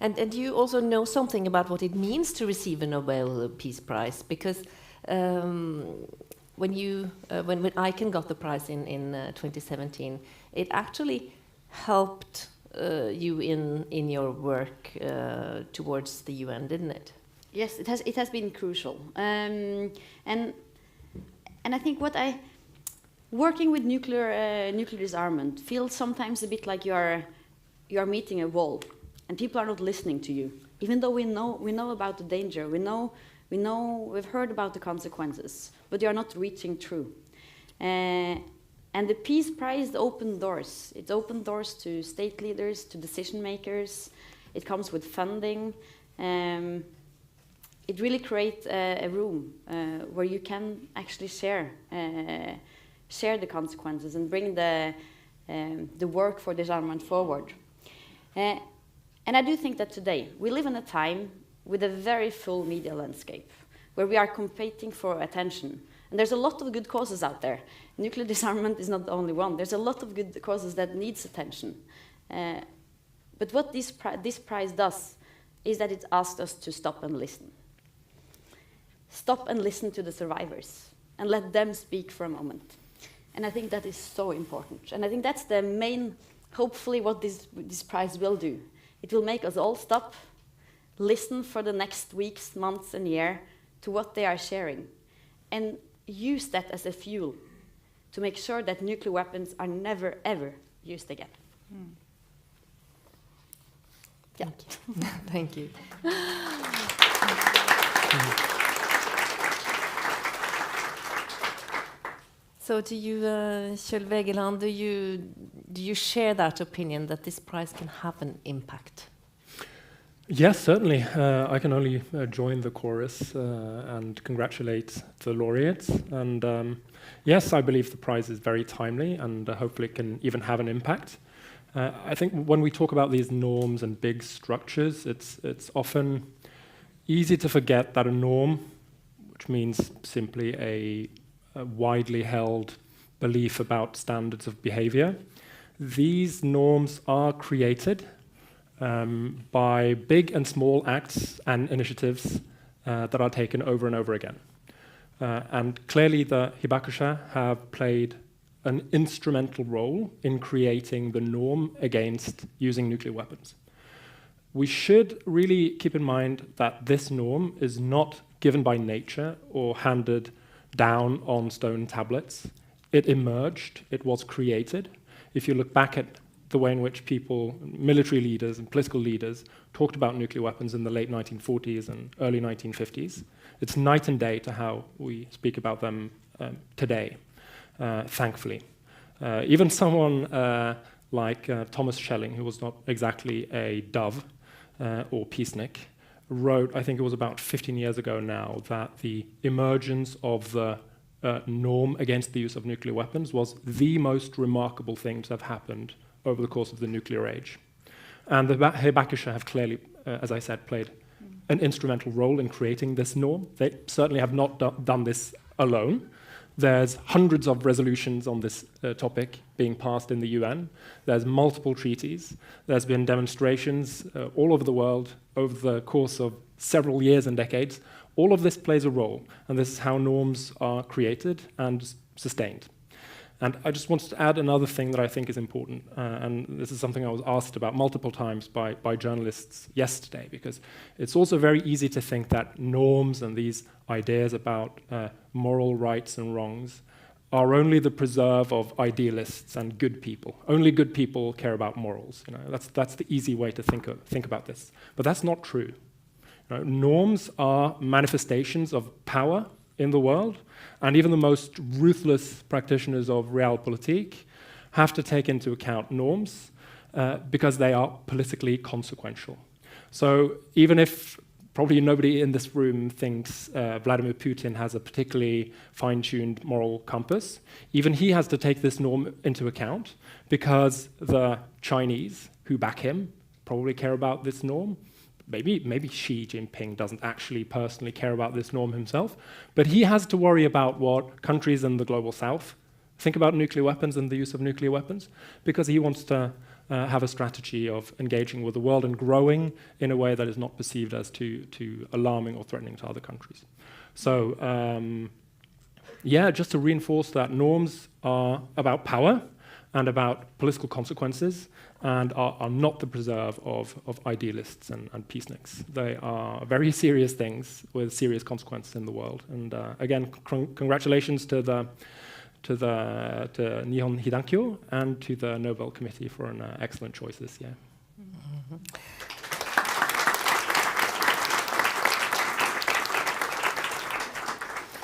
And you also know something about what it means to receive a Nobel Peace Prize, because when ICANN got the prize in 2017, it actually helped you in your work towards the UN, didn't it? Yes, it has been crucial, and I think working with nuclear disarmament feels sometimes a bit like you are meeting a wall, and people are not listening to you, even though we know about the danger, we've heard about the consequences, but you are not reaching through. And the Peace Prize opened doors. It opened doors to state leaders, to decision makers. It comes with funding. It really creates a room where you can actually share the consequences and bring the work for disarmament forward. And I do think that today we live in a time with a very full media landscape where we are competing for attention. And there's a lot of good causes out there. Nuclear disarmament is not the only one. There's a lot of good causes that needs attention. But what this prize does is that it asks us to stop and listen. Stop and listen to the survivors and let them speak for a moment. And I think that is so important. And I think that's the main, hopefully, what this prize will do. It will make us all stop, listen for the next weeks, months, and year to what they are sharing, and use that as a fuel to make sure that nuclear weapons are never, ever used again. Yeah. Thank you. So do you, Kjell Wegeland, do you share that opinion that this prize can have an impact? Yes, certainly. I can only join the chorus and congratulate the laureates. And yes, I believe the prize is very timely and hopefully it can even have an impact. I think when we talk about these norms and big structures, it's often easy to forget that a norm, which means simply a widely held belief about standards of behavior, these norms are created by big and small acts and initiatives that are taken over and over again. And clearly the hibakusha have played an instrumental role in creating the norm against using nuclear weapons. We should really keep in mind that this norm is not given by nature or handed down on stone tablets. It emerged, it was created. If you look back at the way in which people, military leaders and political leaders, talked about nuclear weapons in the late 1940s and early 1950s, it's night and day to how we speak about them today, thankfully. Even someone like Thomas Schelling, who was not exactly a dove or peacenik, wrote, I think it was about 15 years ago now, that the emergence of the norm against the use of nuclear weapons was the most remarkable thing to have happened over the course of the nuclear age. And the hibakusha have clearly, as I said, played an instrumental role in creating this norm. They certainly have not done this alone. There's hundreds of resolutions on this topic being passed in the UN. There's multiple treaties. There's been demonstrations all over the world over the course of several years and decades. All of this plays a role, and this is how norms are created and sustained. And I just wanted to add another thing that I think is important, and this is something I was asked about multiple times by journalists yesterday, because it's also very easy to think that norms and these ideas about moral rights and wrongs are only the preserve of idealists and good people. Only good people care about morals. That's the easy way to think about this. But that's not true. Norms are manifestations of power in the world, and even the most ruthless practitioners of realpolitik have to take into account norms because they are politically consequential. So even if probably nobody in this room thinks Vladimir Putin has a particularly fine-tuned moral compass, even he has to take this norm into account because the Chinese who back him probably care about this norm. Maybe Xi Jinping doesn't actually personally care about this norm himself, but he has to worry about what countries in the global south think about nuclear weapons and the use of nuclear weapons, because he wants to have a strategy of engaging with the world and growing in a way that is not perceived as too alarming or threatening to other countries. So, just to reinforce that norms are about power and about political consequences, and are not the preserve of idealists and peaceniks. They are very serious things with serious consequences in the world. And again, congratulations to Nihon Hidankyo and to the Nobel Committee for an excellent choice this year. Mm-hmm.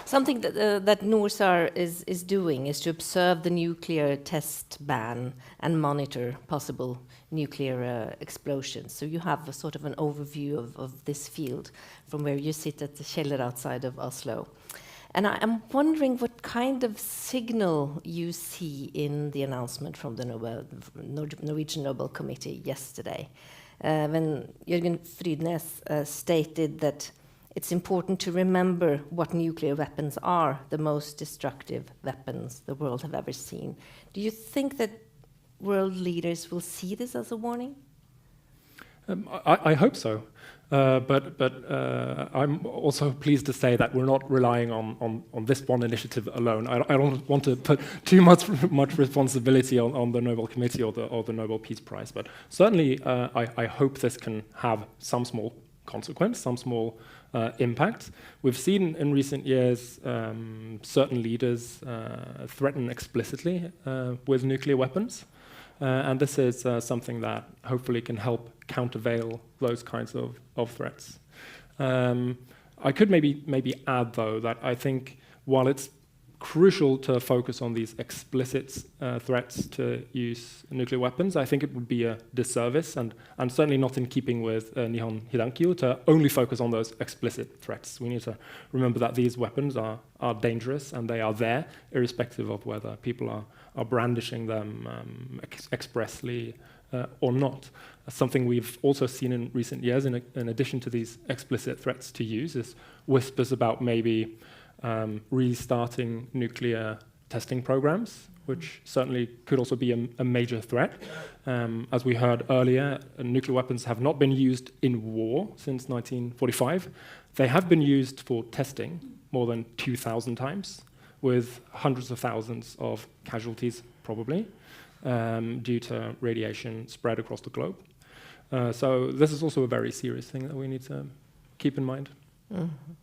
Something that NORSAR is doing is to observe the nuclear test ban and monitor possible nuclear explosions. So you have a sort of an overview of this field from where you sit at the Kjeller outside of Oslo. And I'm wondering what kind of signal you see in the announcement from the Norwegian Nobel Committee yesterday, when Jørgen Frydnes stated that it's important to remember what nuclear weapons are, the most destructive weapons the world have ever seen. Do you think that world leaders will see this as a warning? I hope so. But I'm also pleased to say that we're not relying on this one initiative alone. I don't want to put too much responsibility on the Nobel Committee or the Nobel Peace Prize, but certainly I hope this can have some small consequence, some small impact. We've seen in recent years certain leaders threaten explicitly with nuclear weapons, and this is something that hopefully can help countervail those kinds of threats. I could maybe add, though, that I think while it's crucial to focus on these explicit threats to use nuclear weapons, I think it would be a disservice and certainly not in keeping with Nihon Hidankyo to only focus on those explicit threats. We need to remember that these weapons are dangerous and they are there irrespective of whether people are brandishing them expressly or not. Something we've also seen in recent years, in addition to these explicit threats to use, is whispers about maybe restarting nuclear testing programs, which certainly could also be a major threat. As we heard earlier, nuclear weapons have not been used in war since 1945. They have been used for testing more than 2,000 times, with hundreds of thousands of casualties, probably, due to radiation spread across the globe. So this is also a very serious thing that we need to keep in mind. Mm-hmm.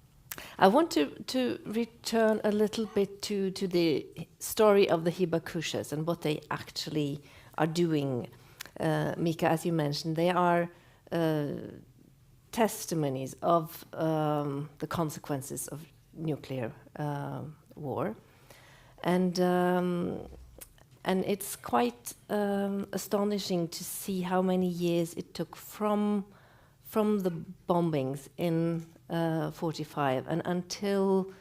I want to return a little bit to the story of the Hibakushas and what they actually are doing. Mika, as you mentioned, they are testimonies of the consequences of nuclear war. And it's quite astonishing to see how many years it took from the bombings in 45 and until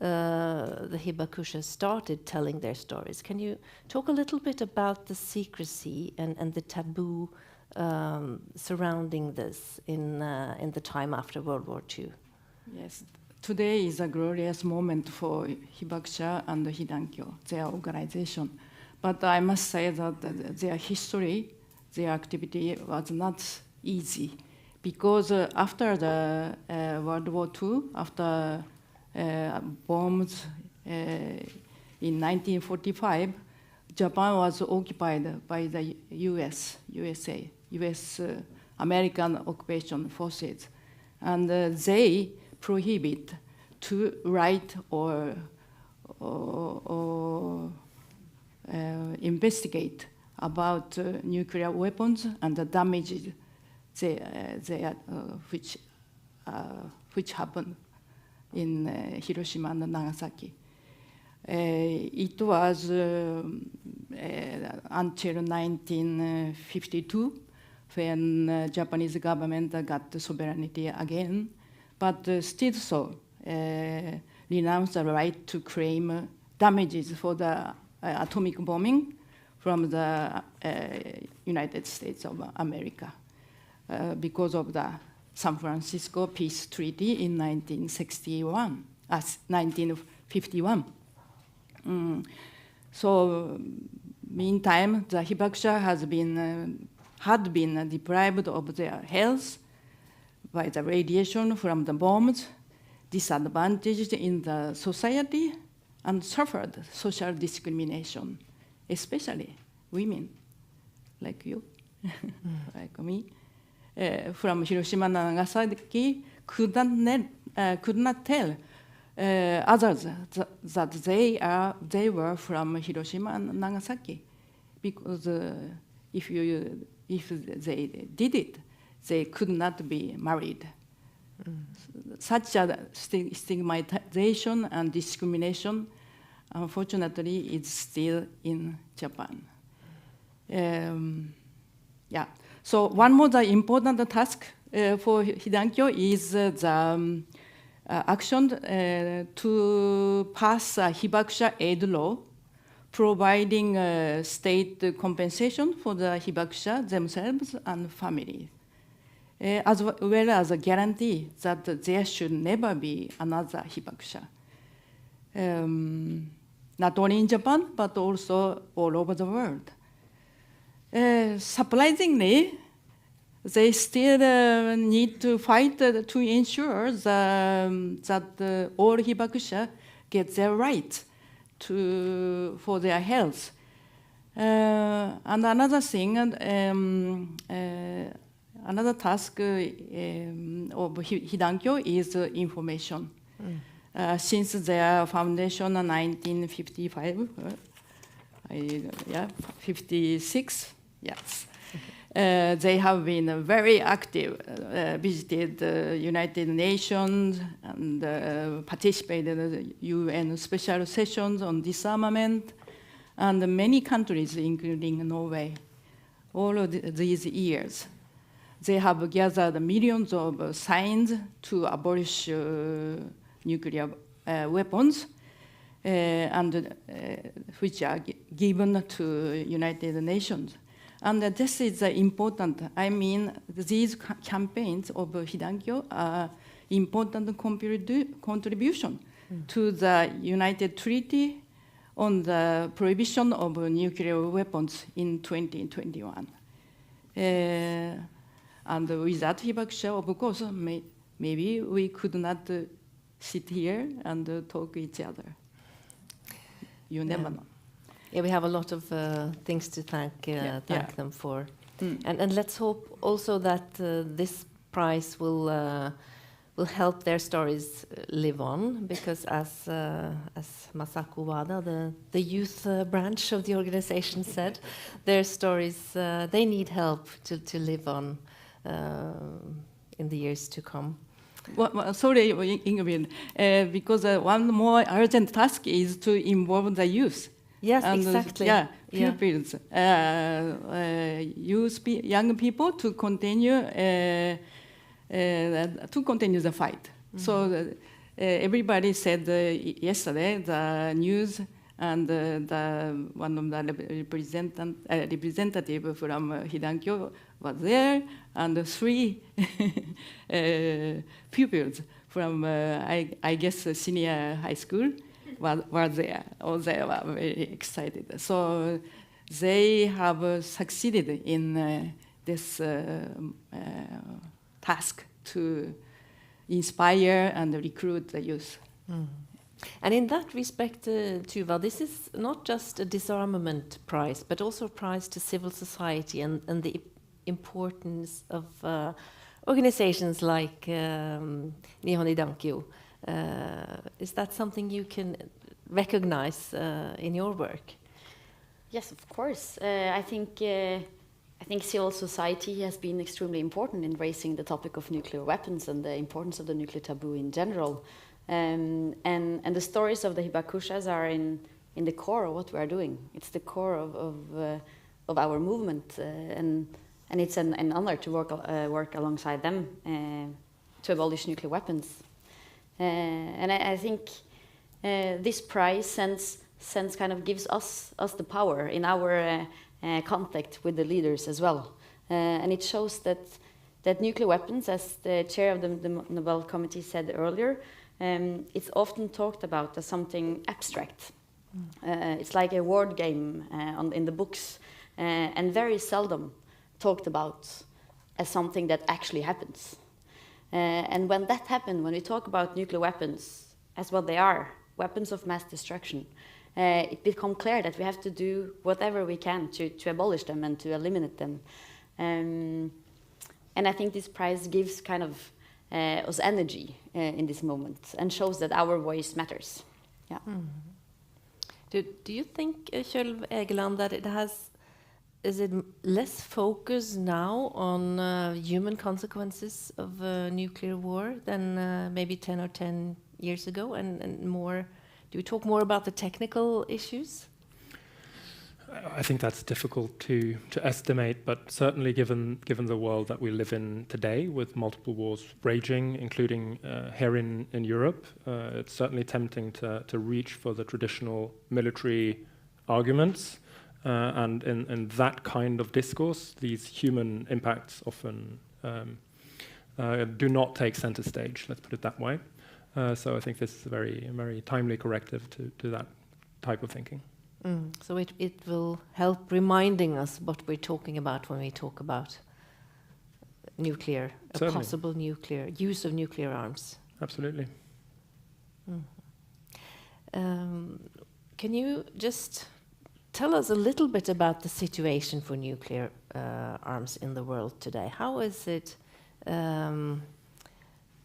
the Hibakushas started telling their stories. Can you talk a little bit about the secrecy and the taboo surrounding this in the time after World War II? Yes, today is a glorious moment for Hibakusha and Hidankyo, their organization. But I must say that their history, their activity was not easy, because after the World War II, after bombs in 1945, Japan was occupied by the US American occupation forces, and they prohibit to write or investigate about nuclear weapons and the damages which happened in Hiroshima and Nagasaki. It was until 1952 when Japanese government got sovereignty again, but still so renounced the right to claim damages for the atomic bombing from the United States of America because of the San Francisco Peace Treaty in 1951. So, meantime, the Hibakusha had been deprived of their health by the radiation from the bombs, disadvantaged in the society, and suffered social discrimination, especially women like you, like me, from Hiroshima and Nagasaki could not tell others that they were from Hiroshima and Nagasaki, because if they did it, they could not be married. Such a stigmatization and discrimination, unfortunately, is still in Japan. Yeah. So one more important task for Hidankyo is the action to pass a Hibakusha aid law, providing state compensation for the Hibakusha themselves and families, as well as a guarantee that there should never be another Hibakusha. Not only in Japan, but also all over the world. Surprisingly, they still need to fight to ensure that all Hibakusha get their rights for their health. And another thing, another task of Hidankyo is information. Since their foundation in 1955, 56, yes. They have been very active, visited the United Nations and participated in the UN special sessions on disarmament, and many countries, including Norway, all of these years. They have gathered millions of signs to abolish nuclear weapons, and which are given to United Nations. And this is important. I mean, these campaigns of Hidankyo are important contribution to the United Treaty on the prohibition of nuclear weapons in 2021. And without Hibakusha, of course, maybe we could not sit here and talk to each other. You never know. Yeah, we have a lot of things to thank them for. And let's hope also that this prize will help their stories live on, because as Masako Wada, the youth branch of the organization, said, their stories, they need help to live on in the years to come. Well, sorry, Ingrid, because one more urgent task is to involve the youth. Yes, and, exactly. Pupils, young people to continue the fight. So everybody said yesterday, the news and one of the representative from Hidankyo was there, and 3 pupils from I guess senior high school were there. All they were very excited. So they have succeeded in this task to inspire and recruit the youth. Mm. And in that respect, Tuva, this is not just a disarmament prize, but also a prize to civil society and the importance of organizations like Nihon Dankyo. Is that something you can recognize in your work? Yes, of course. I think civil society has been extremely important in raising the topic of nuclear weapons and the importance of the nuclear taboo in general. And the stories of the hibakushas are in the core of what we are doing. It's the core of our movement, and it's an honor to work alongside them to abolish nuclear weapons. And I think this prize sense kind of gives us the power in our contact with the leaders as well, and it shows that nuclear weapons, as the chair of the Nobel Committee said earlier, it's often talked about as something abstract. It's like a word game in the books, and very seldom talked about as something that actually happens. And when that happens, when we talk about nuclear weapons as what they are, weapons of mass destruction, it becomes clear that we have to do whatever we can to abolish them and to eliminate them. And I think this prize gives kind of us energy in this moment and shows that our voice matters. Yeah. Mm. Do you think, Kjell Egeland, that is it less focus now on human consequences of nuclear war than maybe 10 or 10 years ago, and more? Do we talk more about the technical issues? I think that's difficult to estimate, but certainly given the world that we live in today, with multiple wars raging, including here in Europe, it's certainly tempting to reach for the traditional military arguments. And in that kind of discourse, these human impacts often do not take center stage, let's put it that way. So I think this is a very timely corrective to that type of thinking. Mm. So it will help reminding us what we're talking about when we talk about nuclear, a possible nuclear use of nuclear arms. Absolutely. Can you just tell us a little bit about the situation for nuclear arms in the world today? How is it? How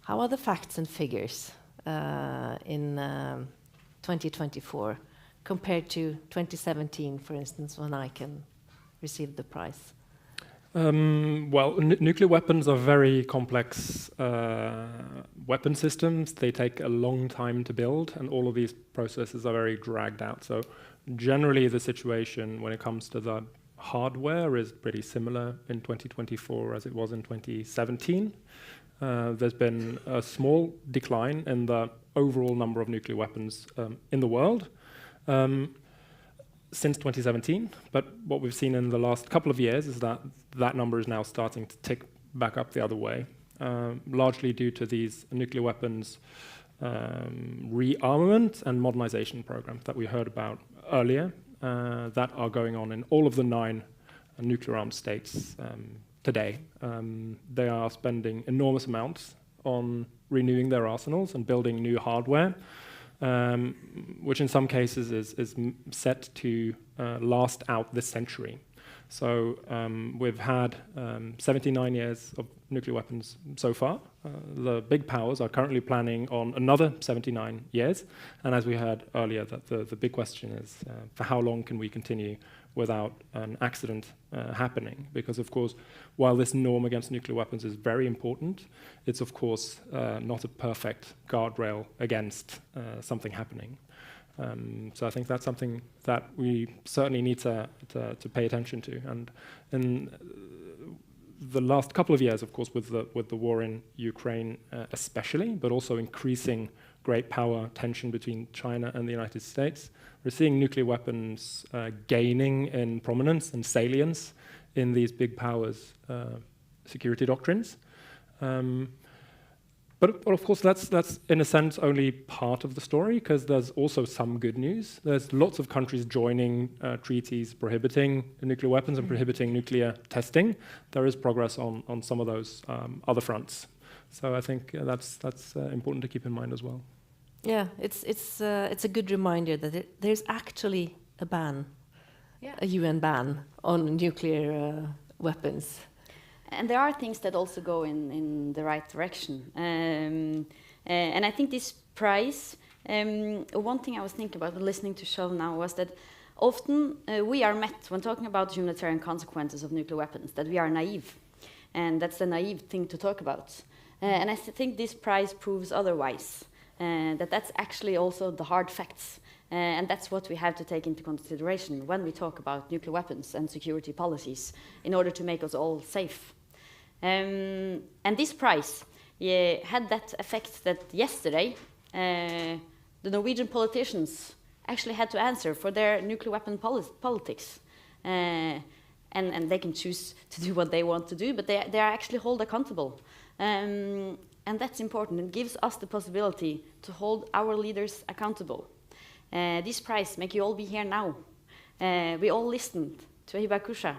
are the facts and figures in 2024 compared to 2017, for instance, when ICAN received the prize? Well, nuclear weapons are very complex weapon systems. They take a long time to build, and all of these processes are very dragged out. So generally, the situation when it comes to the hardware is pretty similar in 2024 as it was in 2017. There's been a small decline in the overall number of nuclear weapons in the world since 2017. But what we've seen in the last couple of years is that number is now starting to tick back up the other way, largely due to these nuclear weapons rearmament and modernization programs that we heard about earlier that are going on in all of the 9 nuclear-armed states today. They are spending enormous amounts on renewing their arsenals and building new hardware, which in some cases is set to last out this century. So we've had 79 years of nuclear weapons so far. The big powers are currently planning on another 79 years. And as we heard earlier, that the big question is for how long can we continue without an accident happening? Because, of course, while this norm against nuclear weapons is very important, it's, of course, not a perfect guardrail against something happening. So I think that's something that we certainly need to pay attention to. And in the last couple of years, of course, with the war in Ukraine especially, but also increasing great power tension between China and the United States, we're seeing nuclear weapons gaining in prominence and salience in these big powers' security doctrines. But of course, that's in a sense only part of the story, because there's also some good news. There's lots of countries joining treaties prohibiting nuclear weapons and prohibiting nuclear testing. There is progress on some of those other fronts. So I think that's important to keep in mind as well. Yeah, it's a good reminder that there's actually a ban, a UN ban on nuclear weapons. And there are things that also go in the right direction. And I think this prize, one thing I was thinking about when listening to Kjell now was that often we are met, when talking about humanitarian consequences of nuclear weapons, that we are naive. And that's the naive thing to talk about. And I think this prize proves otherwise, that that's actually also the hard facts. And that's what we have to take into consideration when we talk about nuclear weapons and security policies in order to make us all safe. And this prize had that effect that yesterday the Norwegian politicians actually had to answer for their nuclear weapon politics. And they can choose to do what they want to do, but they are actually held accountable. And that's important. It gives us the possibility to hold our leaders accountable. This prize make you all be here now. We all listened to Hibakusha.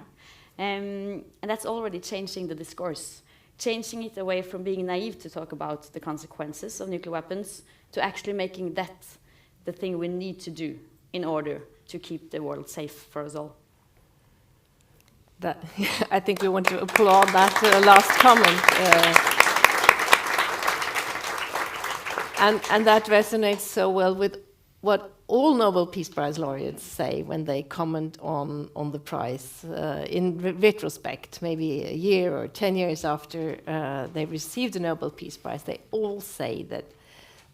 And that's already changing the discourse, changing it away from being naive to talk about the consequences of nuclear weapons to actually making that the thing we need to do in order to keep the world safe for us all. That, I think we want to applaud that last comment. And that resonates so well with what all Nobel Peace Prize laureates say when they comment on the prize in retrospect, maybe a year or 10 years after they received the Nobel Peace Prize. They all say that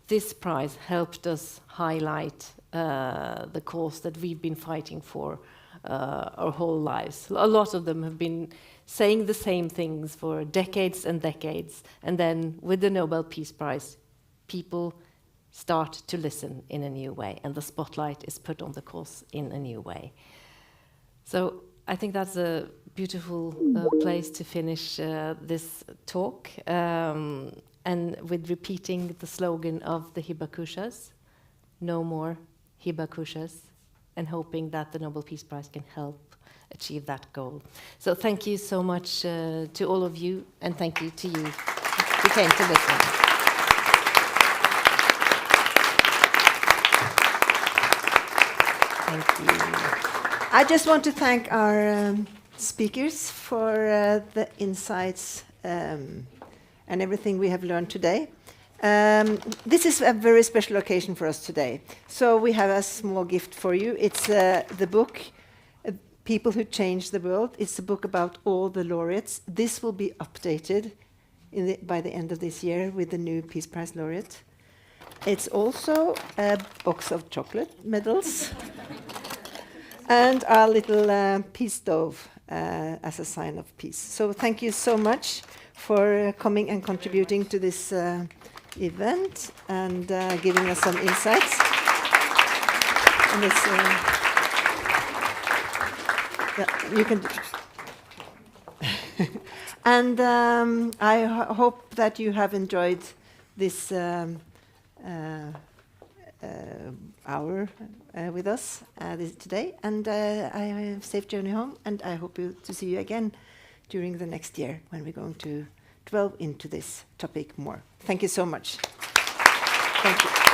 this prize helped us highlight the cause that we've been fighting for our whole lives. A lot of them have been saying the same things for decades and decades, and then with the Nobel Peace Prize, people start to listen in a new way, and the spotlight is put on the cause in a new way. So I think that's a beautiful place to finish this talk, and with repeating the slogan of the Hibakushas, no more Hibakushas, and hoping that the Nobel Peace Prize can help achieve that goal. So thank you so much to all of you, and thank you to you who came to listen. Thank you. I just want to thank our speakers for the insights and everything we have learned today. This is a very special occasion for us today. So we have a small gift for you. It's the book, People Who Changed the World. It's a book about all the laureates. This will be updated by the end of this year with the new Peace Prize laureate. It's also a box of chocolate medals and a little peace stove as a sign of peace. So thank you so much for coming and contributing to this event and giving us some insights. And this, yeah, you can. And I hope that you have enjoyed this hour with us today, and I have a safe journey home, and I hope to see you again during the next year when we're going to delve into this topic more. Thank you so much. Thank you.